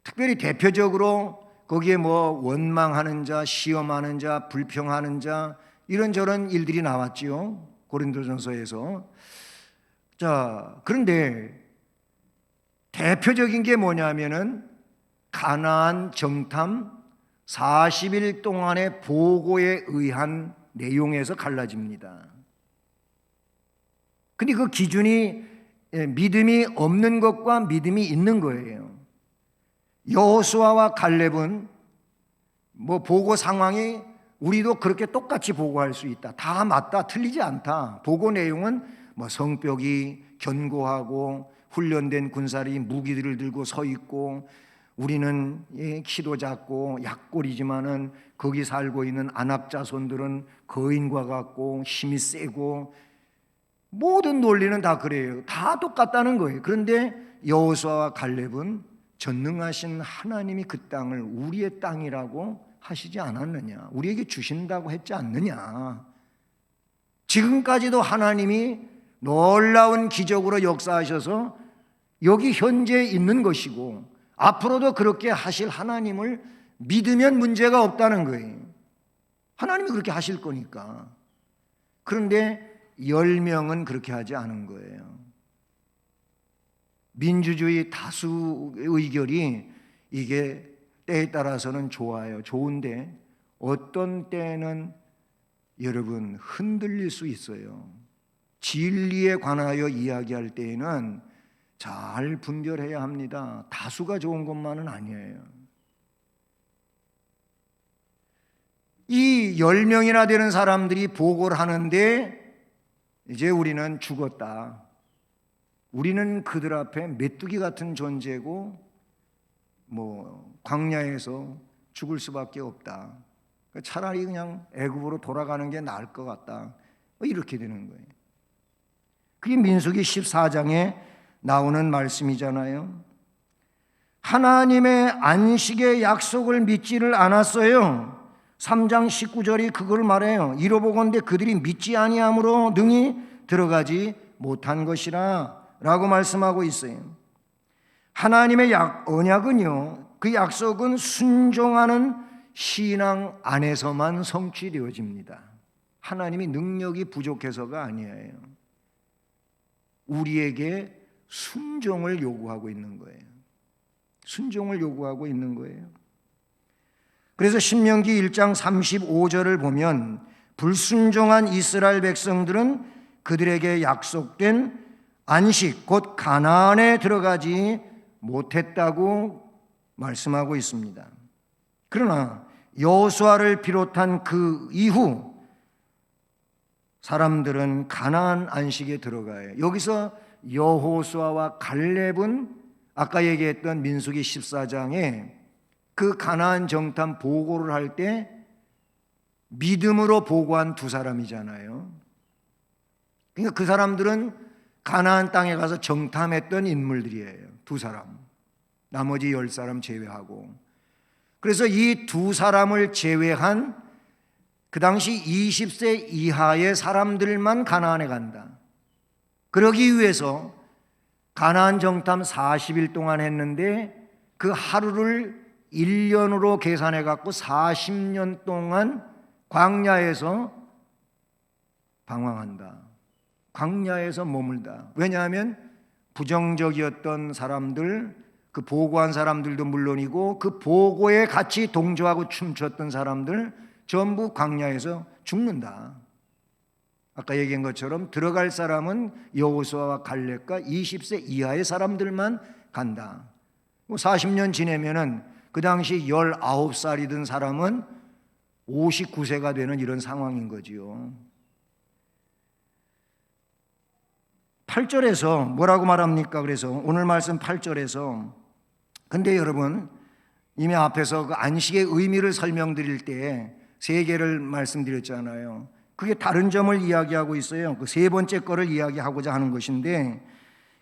특별히 대표적으로 거기에 원망하는 자, 시험하는 자, 불평하는 자, 이런저런 일들이 나왔지요. 고린도전서에서. 자, 그런데 대표적인 게 뭐냐면은 가나안 정탐, 40일 동안의 보고에 의한 내용에서 갈라집니다. 근데 그 기준이 믿음이 없는 것과 믿음이 있는 거예요. 여호수아와 갈렙은 보고 상황이 우리도 그렇게 똑같이 보고할 수 있다. 다 맞다. 틀리지 않다. 보고 내용은 성벽이 견고하고 훈련된 군사들이 무기들을 들고 서 있고 우리는 키도 작고 약골이지만은 거기 살고 있는 아낙 자손들은 거인과 같고 힘이 세고 모든 논리는 다 그래요. 다 똑같다는 거예요. 그런데 여호수아와 갈렙은 전능하신 하나님이 그 땅을 우리의 땅이라고 하시지 않았느냐? 우리에게 주신다고 했지 않느냐? 지금까지도 하나님이 놀라운 기적으로 역사하셔서 여기 현재 있는 것이고 앞으로도 그렇게 하실 하나님을 믿으면 문제가 없다는 거예요. 하나님이 그렇게 하실 거니까. 그런데 10명은 그렇게 하지 않은 거예요. 민주주의 다수 의결이 이게 때에 따라서는 좋아요. 좋은데 어떤 때는 여러분 흔들릴 수 있어요. 진리에 관하여 이야기할 때에는 잘 분별해야 합니다. 다수가 좋은 것만은 아니에요. 이 10명이나 되는 사람들이 보고를 하는데 이제 우리는 죽었다. 우리는 그들 앞에 메뚜기 같은 존재고 광야에서 죽을 수밖에 없다. 차라리 그냥 애굽으로 돌아가는 게 나을 것 같다. 이렇게 되는 거예요. 그게 민수기 14장에 나오는 말씀이잖아요. 하나님의 안식의 약속을 믿지를 않았어요. 3장 19절이 그걸 말해요. 이로보건대 그들이 믿지 아니함으로 능히 들어가지 못한 것이라 라고 말씀하고 있어요. 하나님의 언약은요, 그 약속은 순종하는 신앙 안에서만 성취되어집니다. 하나님이 능력이 부족해서가 아니에요. 우리에게 순종을 요구하고 있는 거예요. 순종을 요구하고 있는 거예요. 그래서 신명기 1장 35절을 보면 불순종한 이스라엘 백성들은 그들에게 약속된 안식 곧 가나안에 들어가지 못했다고 말씀하고 있습니다. 그러나 여호수아를 비롯한 그 이후 사람들은 가나안 안식에 들어가요. 여기서 여호수아와 갈렙은 아까 얘기했던 민수기 14장에 그 가나안 정탐 보고를 할 때 믿음으로 보고한 두 사람이잖아요. 그러니까 그 사람들은 가나안 땅에 가서 정탐했던 인물들이에요. 두 사람. 나머지 10사람 제외하고. 그래서 이 두 사람을 제외한 그 당시 20세 이하의 사람들만 가나안에 간다. 그러기 위해서 가나안 정탐 40일 동안 했는데 그 하루를 1년으로 계산해 갖고 40년 동안 광야에서 방황한다. 광야에서 머물다. 왜냐하면 부정적이었던 사람들, 그 보고한 사람들도 물론이고 그 보고에 같이 동조하고 춤췄던 사람들 전부 광야에서 죽는다. 아까 얘기한 것처럼 들어갈 사람은 여호수아와 갈렙과 20세 이하의 사람들만 간다. 40년 지내면은 그 당시 19살이던 사람은 59세가 되는 이런 상황인 거지요. 8절에서 뭐라고 말합니까? 그래서 오늘 말씀 8절에서 근데 여러분 이미 앞에서 그 안식의 의미를 설명드릴 때 세 개를 말씀드렸잖아요. 그게 다른 점을 이야기하고 있어요. 그 세 번째 거를 이야기하고자 하는 것인데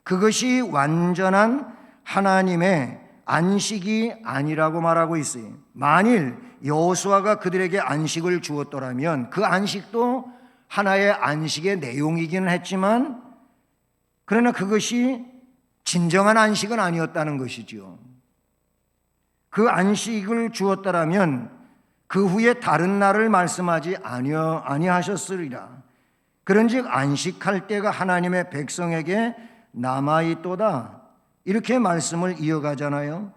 그것이 완전한 하나님의 안식이 아니라고 말하고 있어요. 만일 여호수아가 그들에게 안식을 주었더라면 그 안식도 하나의 안식의 내용이기는 했지만 그러나 그것이 진정한 안식은 아니었다는 것이죠. 그 안식을 주었더라면 그 후에 다른 날을 말씀하지 아니하셨으리라. 그런즉 안식할 때가 하나님의 백성에게 남아있도다. 이렇게 말씀을 이어가잖아요.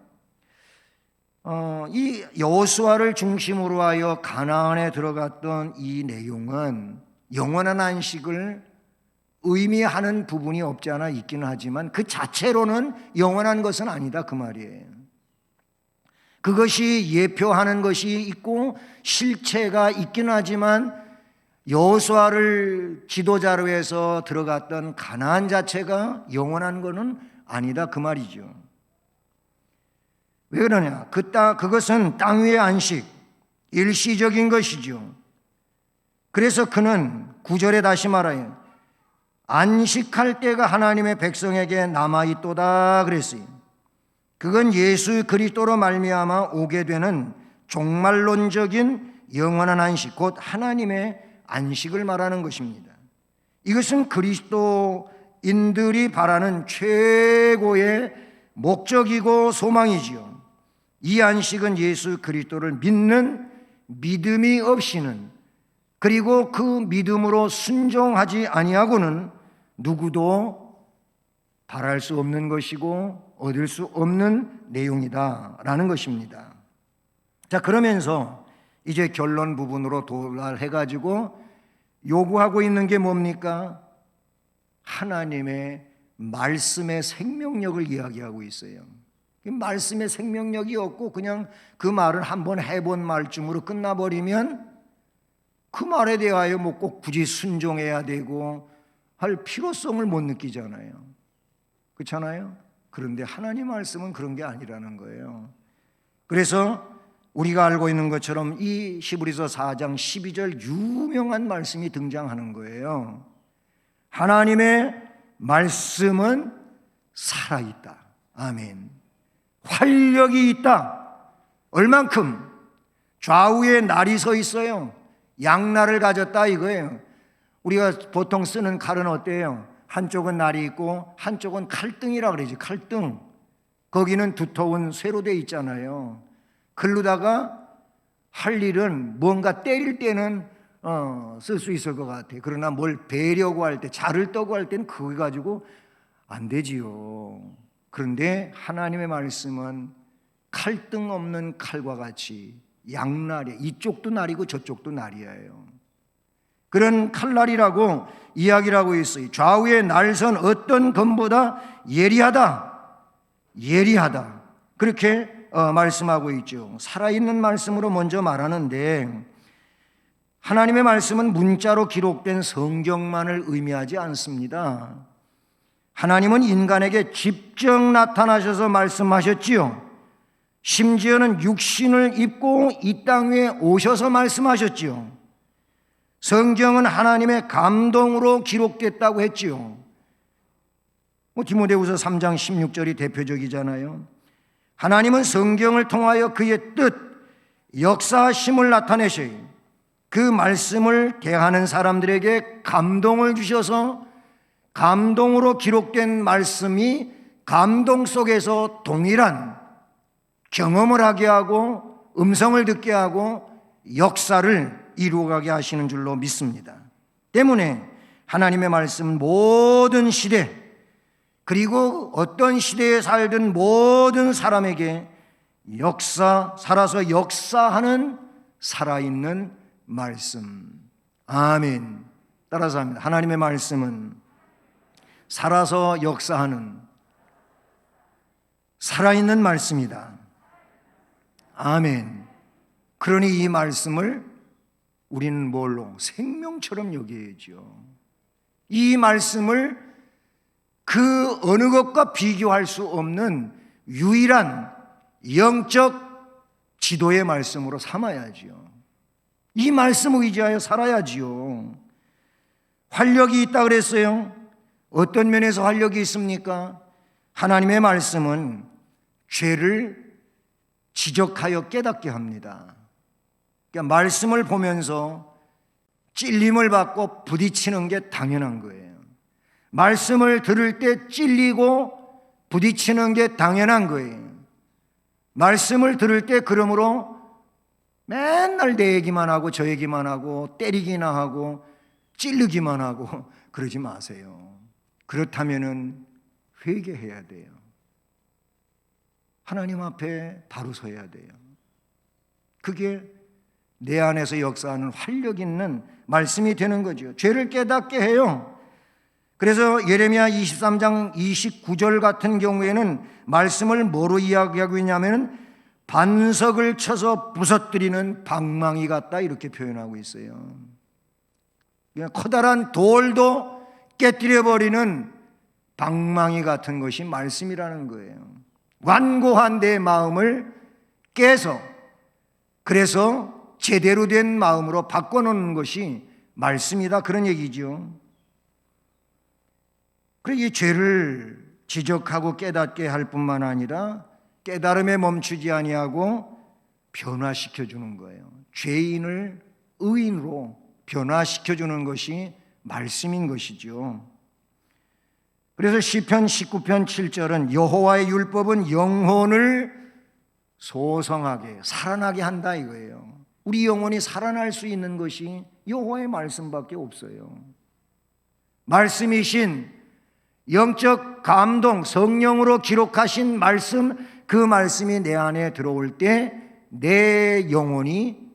이 여호수아를 중심으로 하여 가나안에 들어갔던 이 내용은 영원한 안식을 의미하는 부분이 없지 않아 있기는 하지만 그 자체로는 영원한 것은 아니다 그 말이에요. 그것이 예표하는 것이 있고 실체가 있기는 하지만 여호수아를 지도자로 해서 들어갔던 가나안 자체가 영원한 것은 아니다 그 말이죠. 왜 그러냐? 그것은 땅 위의 안식, 일시적인 것이죠. 그래서 그는 9절에 다시 말해요. 안식할 때가 하나님의 백성에게 남아있도다 그랬어요. 그건 예수 그리스도로 말미암아 오게 되는 종말론적인 영원한 안식, 곧 하나님의 안식을 말하는 것입니다. 이것은 그리스도인들이 바라는 최고의 목적이고 소망이지요. 이 안식은 예수 그리스도를 믿는 믿음이 없이는, 그리고 그 믿음으로 순종하지 아니하고는 누구도 바랄 수 없는 것이고 얻을 수 없는 내용이다라는 것입니다. 자, 그러면서 이제 결론 부분으로 도달해가지고 요구하고 있는 게 뭡니까? 하나님의 말씀의 생명력을 이야기하고 있어요. 말씀의 생명력이 없고 그냥 그 말을 한번 해본 말쯤으로 끝나버리면 그 말에 대하여 뭐 꼭 굳이 순종해야 되고 할 필요성을 못 느끼잖아요. 그렇잖아요? 그런데 하나님 말씀은 그런 게 아니라는 거예요. 그래서 우리가 알고 있는 것처럼 이 히브리서 4장 12절 유명한 말씀이 등장하는 거예요. 하나님의 말씀은 살아있다. 아멘. 활력이 있다. 얼만큼? 좌우에 날이 서 있어요. 양날을 가졌다 이거예요. 우리가 보통 쓰는 칼은 어때요? 한쪽은 날이 있고 한쪽은 칼등이라 그러지. 칼등. 거기는 두터운 쇠로 돼 있잖아요. 글로다가 할 일은 뭔가 때릴 때는 쓸 수 있을 것 같아요. 그러나 뭘 베려고 할 때, 자를 떠고 할 때는 그거 가지고 안 되지요. 그런데 하나님의 말씀은 칼등 없는 칼과 같이 양날이에요. 이쪽도 날이고 저쪽도 날이에요. 그런 칼날이라고 이야기를 하고 있어요. 좌우의 날선 어떤 검보다 예리하다. 예리하다. 그렇게 말씀하고 있죠. 살아있는 말씀으로 먼저 말하는데 하나님의 말씀은 문자로 기록된 성경만을 의미하지 않습니다. 하나님은 인간에게 직접 나타나셔서 말씀하셨지요. 심지어는 육신을 입고 이 땅 위에 오셔서 말씀하셨지요. 성경은 하나님의 감동으로 기록됐다고 했지요. 디모데후서 3장 16절이 대표적이잖아요. 하나님은 성경을 통하여 그의 뜻, 역사심을 나타내셔요. 그 말씀을 대하는 사람들에게 감동을 주셔서 감동으로 기록된 말씀이 감동 속에서 동일한 경험을 하게 하고 음성을 듣게 하고 역사를 이루어가게 하시는 줄로 믿습니다. 때문에 하나님의 말씀은 모든 시대, 그리고 어떤 시대에 살든 모든 사람에게 살아서 역사하는 살아있는 말씀. 아멘. 따라서 합니다. 하나님의 말씀은 살아서 역사하는 살아있는 말씀이다. 아멘. 그러니 이 말씀을 우리는 뭘로? 생명처럼 여겨야죠. 이 말씀을 그 어느 것과 비교할 수 없는 유일한 영적 지도의 말씀으로 삼아야지요. 이 말씀을 의지하여 살아야지요. 활력이 있다 그랬어요. 어떤 면에서 활력이 있습니까? 하나님의 말씀은 죄를 지적하여 깨닫게 합니다. 그러니까 말씀을 보면서 찔림을 받고 부딪히는 게 당연한 거예요. 말씀을 들을 때 찔리고 부딪히는 게 당연한 거예요. 말씀을 들을 때 그러므로 맨날 내 얘기만 하고 저 얘기만 하고 때리기나 하고 찔르기만 하고 그러지 마세요. 그렇다면은 회개해야 돼요. 하나님 앞에 바로 서야 돼요. 그게 내 안에서 역사하는 활력 있는 말씀이 되는 거죠. 죄를 깨닫게 해요. 그래서 예레미야 23장 29절 같은 경우에는 말씀을 뭐로 이야기하고 있냐면 반석을 쳐서 부서뜨리는 방망이 같다 이렇게 표현하고 있어요. 그냥 커다란 돌도 깨뜨려버리는 방망이 같은 것이 말씀이라는 거예요. 완고한 내 마음을 깨서 그래서 제대로 된 마음으로 바꿔놓는 것이 말씀이다 그런 얘기죠. 그래서 이 죄를 지적하고 깨닫게 할 뿐만 아니라 깨달음에 멈추지 아니하고 변화시켜주는 거예요. 죄인을 의인으로 변화시켜주는 것이 말씀인 것이죠. 그래서 시편 19편 7절은 여호와의 율법은 영혼을 소성하게 살아나게 한다 이거예요. 우리 영혼이 살아날 수 있는 것이 여호와의 말씀밖에 없어요. 말씀이신 영적 감동 성령으로 기록하신 말씀, 그 말씀이 내 안에 들어올 때 내 영혼이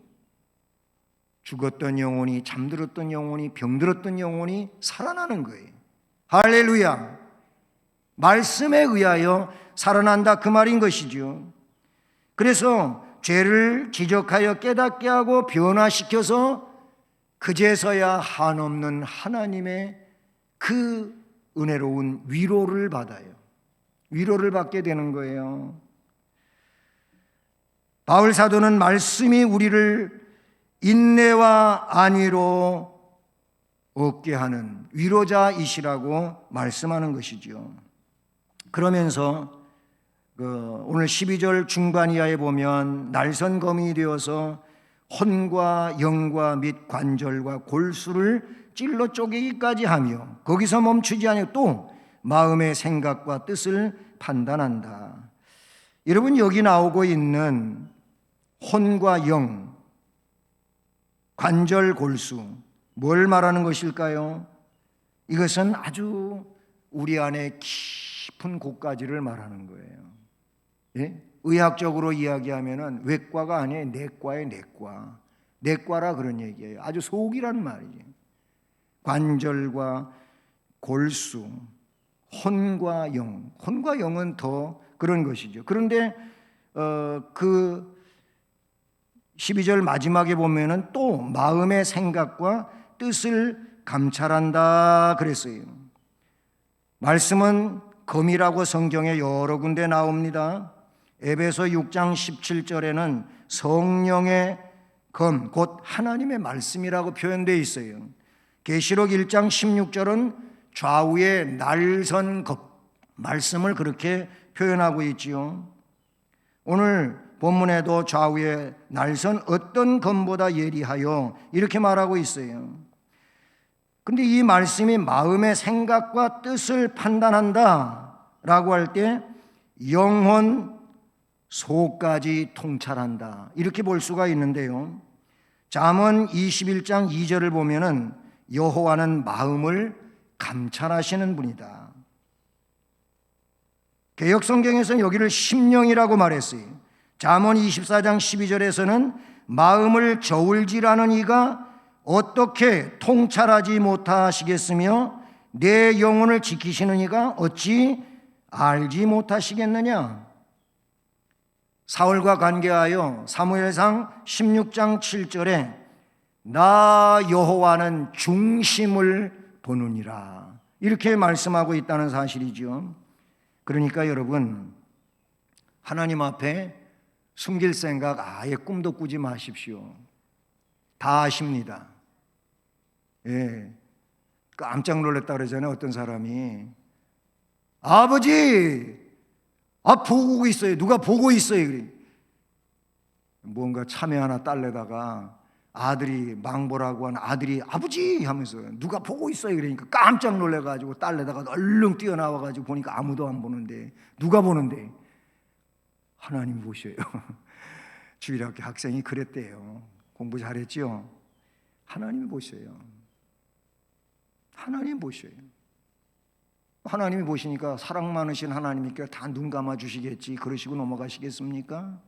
죽었던 영혼이 잠들었던 영혼이 병들었던 영혼이 살아나는 거예요. 할렐루야. 말씀에 의하여 살아난다 그 말인 것이죠. 그래서 죄를 지적하여 깨닫게 하고 변화시켜서 그제서야 한없는 하나님의 그 은혜로운 위로를 받아요. 위로를 받게 되는 거예요. 바울 사도는 말씀이 우리를 인내와 안위로 얻게 하는 위로자이시라고 말씀하는 것이죠. 그러면서 오늘 12절 중반 이하에 보면 날선검이 되어서 혼과 영과 및 관절과 골수를 찔러 쪼개기까지 하며 거기서 멈추지 아니하고 또 마음의 생각과 뜻을 판단한다. 여러분 여기 나오고 있는 혼과 영, 관절, 골수 뭘 말하는 것일까요? 이것은 아주 우리 안에 깊은 곳까지를 말하는 거예요. 예? 의학적으로 이야기하면은 외과가 아니에요. 내과의 내과. 내과라 그런 얘기예요. 아주 속이란 말이에요. 관절과 골수, 혼과 영. 혼과 영은 더 그런 것이죠. 그런데 그 12절 마지막에 보면은 또 마음의 생각과 뜻을 감찰한다 그랬어요. 말씀은 검이라고 성경에 여러 군데 나옵니다. 에베소 6장 17절에는 성령의 검, 곧 하나님의 말씀이라고 표현되어 있어요. 계시록 1장 16절은 좌우의 날선 검, 말씀을 그렇게 표현하고 있지요. 오늘 본문에도 좌우의 날선 어떤 검보다 예리하여 이렇게 말하고 있어요. 근데 이 말씀이 마음의 생각과 뜻을 판단한다 라고 할 때 영혼, 속까지 통찰한다 이렇게 볼 수가 있는데요. 잠언 21장 2절을 보면은 여호와는 마음을 감찰하시는 분이다. 개역성경에서는 여기를 심령이라고 말했어요. 잠언 24장 12절에서는 마음을 저울질하는 이가 어떻게 통찰하지 못하시겠으며 내 영혼을 지키시는 이가 어찌 알지 못하시겠느냐. 사울과 관계하여 사무엘상 16장 7절에 나 여호와는 중심을 보느니라 이렇게 말씀하고 있다는 사실이죠. 그러니까 여러분 하나님 앞에 숨길 생각 아예 꿈도 꾸지 마십시오. 다 아십니다. 예, 깜짝 놀랐다 그러잖아요. 어떤 사람이 아버지, 보고 있어요. 누가 보고 있어요. 그래. 뭔가 참외 하나 딸래다가 아들이 망보라고 한 아들이 아버지 하면서 누가 보고 있어요. 그러니까 깜짝 놀래가지고 딸래다가 얼른 뛰어나와가지고 보니까 아무도 안 보는데 누가 보는데 하나님 보셔요. 주일학교 학생이 그랬대요. 공부 잘했죠? 하나님 보셔요. 하나님 보셔요. 하나님이 보시니까 사랑 많으신 하나님이니까 다 눈 감아 주시겠지 그러시고 넘어가시겠습니까?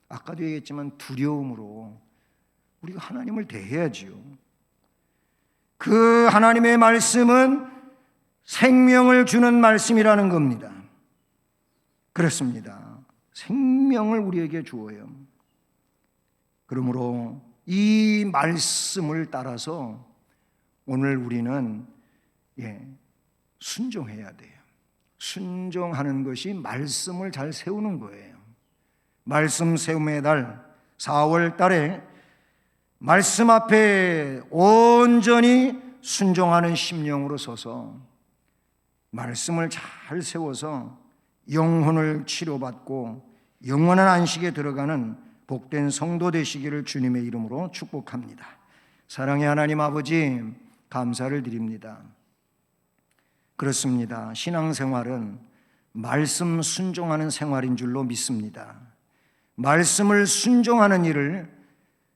아까도 얘기했지만 두려움으로 우리가 하나님을 대해야지요. 그 하나님의 말씀은 생명을 주는 말씀이라는 겁니다. 그렇습니다. 생명을 우리에게 주어요. 그러므로 이 말씀을 따라서 오늘 우리는 순종해야 돼요. 순종하는 것이 말씀을 잘 세우는 거예요. 말씀 세움의 달 4월 달에 말씀 앞에 온전히 순종하는 심령으로 서서 말씀을 잘 세워서 영혼을 치료받고 영원한 안식에 들어가는 복된 성도 되시기를 주님의 이름으로 축복합니다. 사랑의 하나님 아버지, 감사를 드립니다. 그렇습니다. 신앙생활은 말씀 순종하는 생활인 줄로 믿습니다. 말씀을 순종하는 일을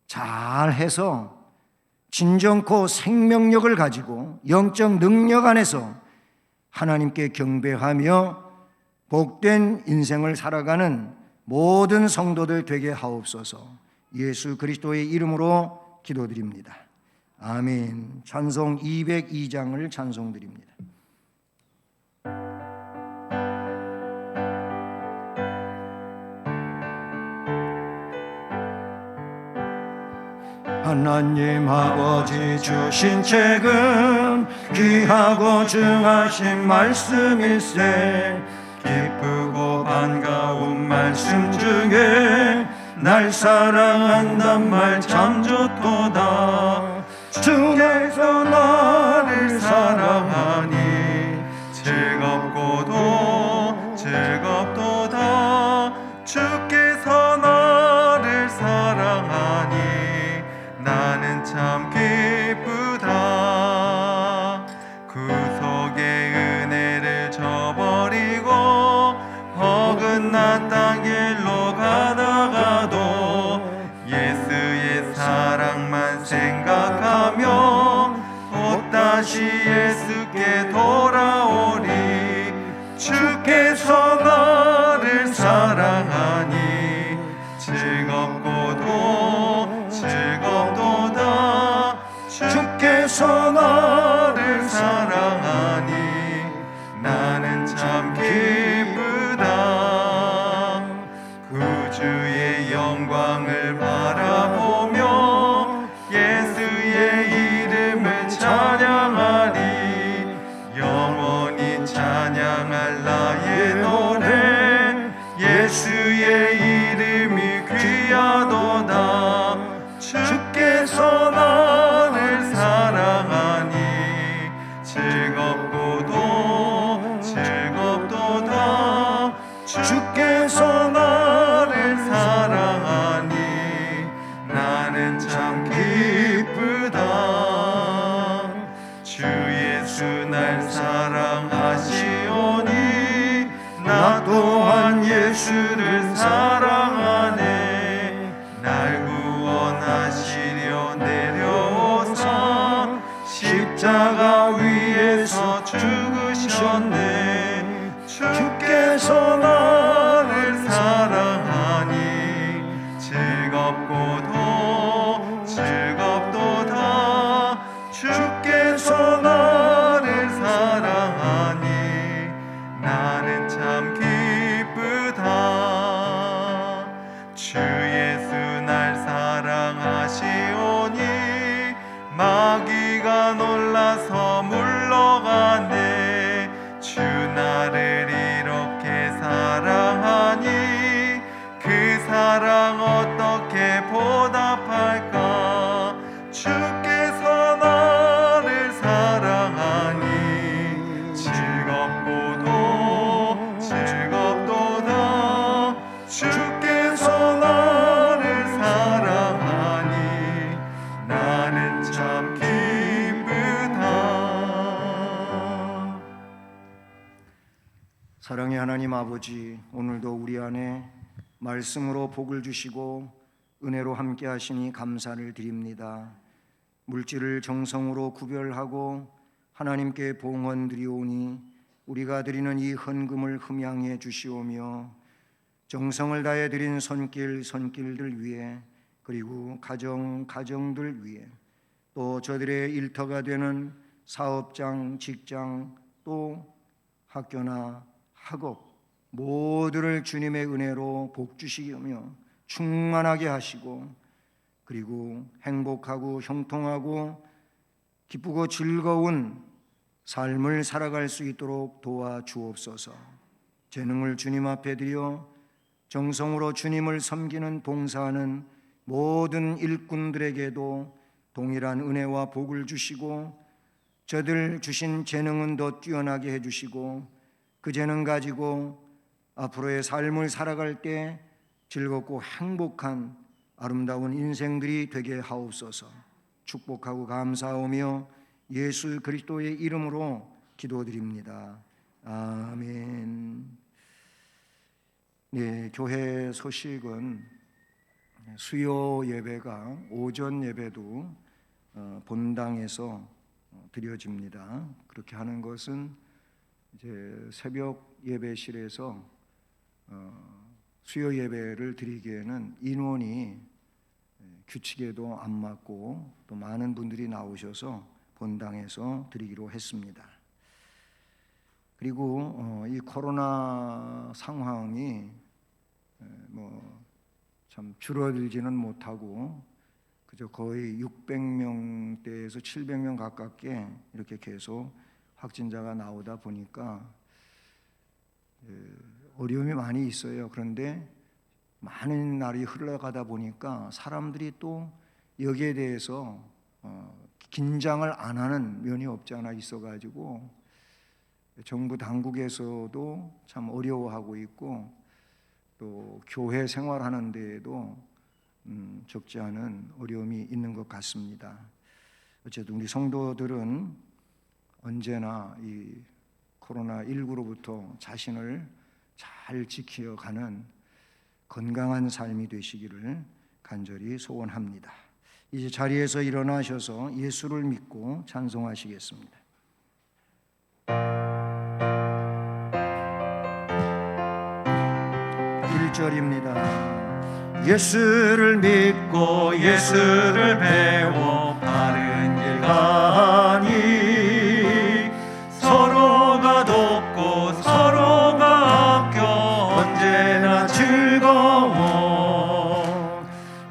잘 해서 진정코 생명력을 가지고 영적 능력 안에서 하나님께 경배하며 복된 인생을 살아가는 모든 성도들 되게 하옵소서. 예수 그리스도의 이름으로 기도드립니다. 아멘. 찬송 202장을 찬송드립니다. 하나님 아버지 주신 책은 귀하고 중하신 말씀일세. 기쁘고 반가운 말씀 중에 날 사랑한단 말 참 좋도다. 주께서 나를 사랑하니 즐겁고도 즐겁도다. 주께서 나를 사랑하니 나는 참 기쁘다. 구속의 은혜를 저버리고 어긋났던 길로 가다가도 예수의 사랑만 생각하며 또다시 예수께 돌아오리. 주께서 나를 사랑하니 즐겁고도 즐겁도다. 주께서 나를 사랑하니 나는 참 기쁘다. 구주의 영광을 바라보며 예수의 이름을 찬양하리. 영원히 찬양할 나의 노래 예수의 이름이 귀하도다. 주께서 나를 사랑하니 즐겁고도 즐겁도다. 주께서 나를 사랑하니 나는 참 기쁘다. 주 예수 날 사랑하시오니 나 또한 예수를 사랑하네. 날 구원하시려 내려오사 십자가 위에서 죽으셨네. 주께서 나를 사랑하니 즐겁고도 즐겁도다. 주께서 나를 사랑하니 나는 참 기쁘다. 주 예수 날 사랑하시오니 마귀가 놀라서 물러가네. 주 나를 이렇게 사랑하니 그 사랑 어떻게 보답할까. 주께서 나를 사랑하니 즐겁고도 즐겁도다. 주께서 나를 사랑하니 나는 참 기쁘다. 사랑의 하나님 아버지, 오늘도 우리 안에 말씀으로 복을 주시고 은혜로 함께 하시니 감사를 드립니다. 물질을 정성으로 구별하고 하나님께 봉헌드리오니 우리가 드리는 이 헌금을 흠양해 주시오며 정성을 다해 드린 손길들 위해 그리고 가정들 위해 또 저들의 일터가 되는 사업장, 직장 또 학교나 학업 모두를 주님의 은혜로 복 주시며 충만하게 하시고 그리고 행복하고 형통하고 기쁘고 즐거운 삶을 살아갈 수 있도록 도와주옵소서. 재능을 주님 앞에 드려 정성으로 주님을 섬기는 봉사하는 모든 일꾼들에게도 동일한 은혜와 복을 주시고 저들 주신 재능은 더 뛰어나게 해주시고 그 재능 가지고 앞으로의 삶을 살아갈 때 즐겁고 행복한 아름다운 인생들이 되게 하옵소서. 축복하고 감사하며 예수 그리스도의 이름으로 기도드립니다. 아멘. 네, 교회 소식은 수요 예배가 오전 예배도 본당에서 드려집니다. 그렇게 하는 것은 이제 새벽 예배실에서 수요 예배를 드리기에는 인원이 규칙에도 안 맞고 또 많은 분들이 나오셔서 본당에서 드리기로 했습니다. 그리고 이 코로나 상황이 참 줄어들지는 못하고 그저 거의 600명대에서 700명 가깝게 이렇게 계속 확진자가 나오다 보니까 어려움이 많이 있어요. 그런데 많은 날이 흘러가다 보니까 사람들이 또 여기에 대해서 긴장을 안 하는 면이 없지 않아 있어가지고 정부 당국에서도 참 어려워하고 있고 또 교회 생활하는 데에도 적지 않은 어려움이 있는 것 같습니다. 어쨌든 우리 성도들은 언제나 이 코로나19로부터 자신을 잘 지켜가는 건강한 삶이 되시기를 간절히 소원합니다. 이제 자리에서 일어나셔서 예수를 믿고 찬송하시겠습니다. 1절입니다. 예수를 믿고 예수를 배워 바른 길 가니 서로가 돕고 서로가 아껴 언제나 즐거워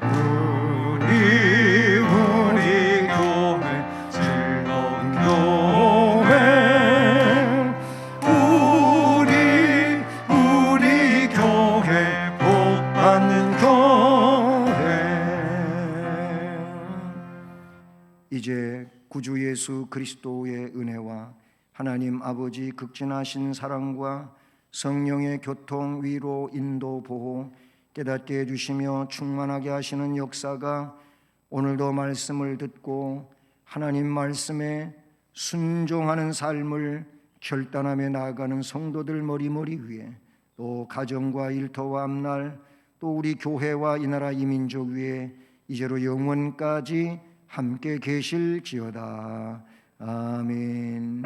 우리 교회 즐거운 교회 우리 교회 복 받는 교회. 이제 구주 예수 그리스도의 은혜와 하나님 아버지 극진하신 사랑과 성령의 교통, 위로, 인도, 보호, 깨닫게 해주시며 충만하게 하시는 역사가 오늘도 말씀을 듣고 하나님 말씀에 순종하는 삶을 결단하며 나아가는 성도들 머리머리 위에 또 가정과 일터와 앞날 또 우리 교회와 이 나라 이 민족 위에 이제로 영원까지 함께 계실지어다. 아멘.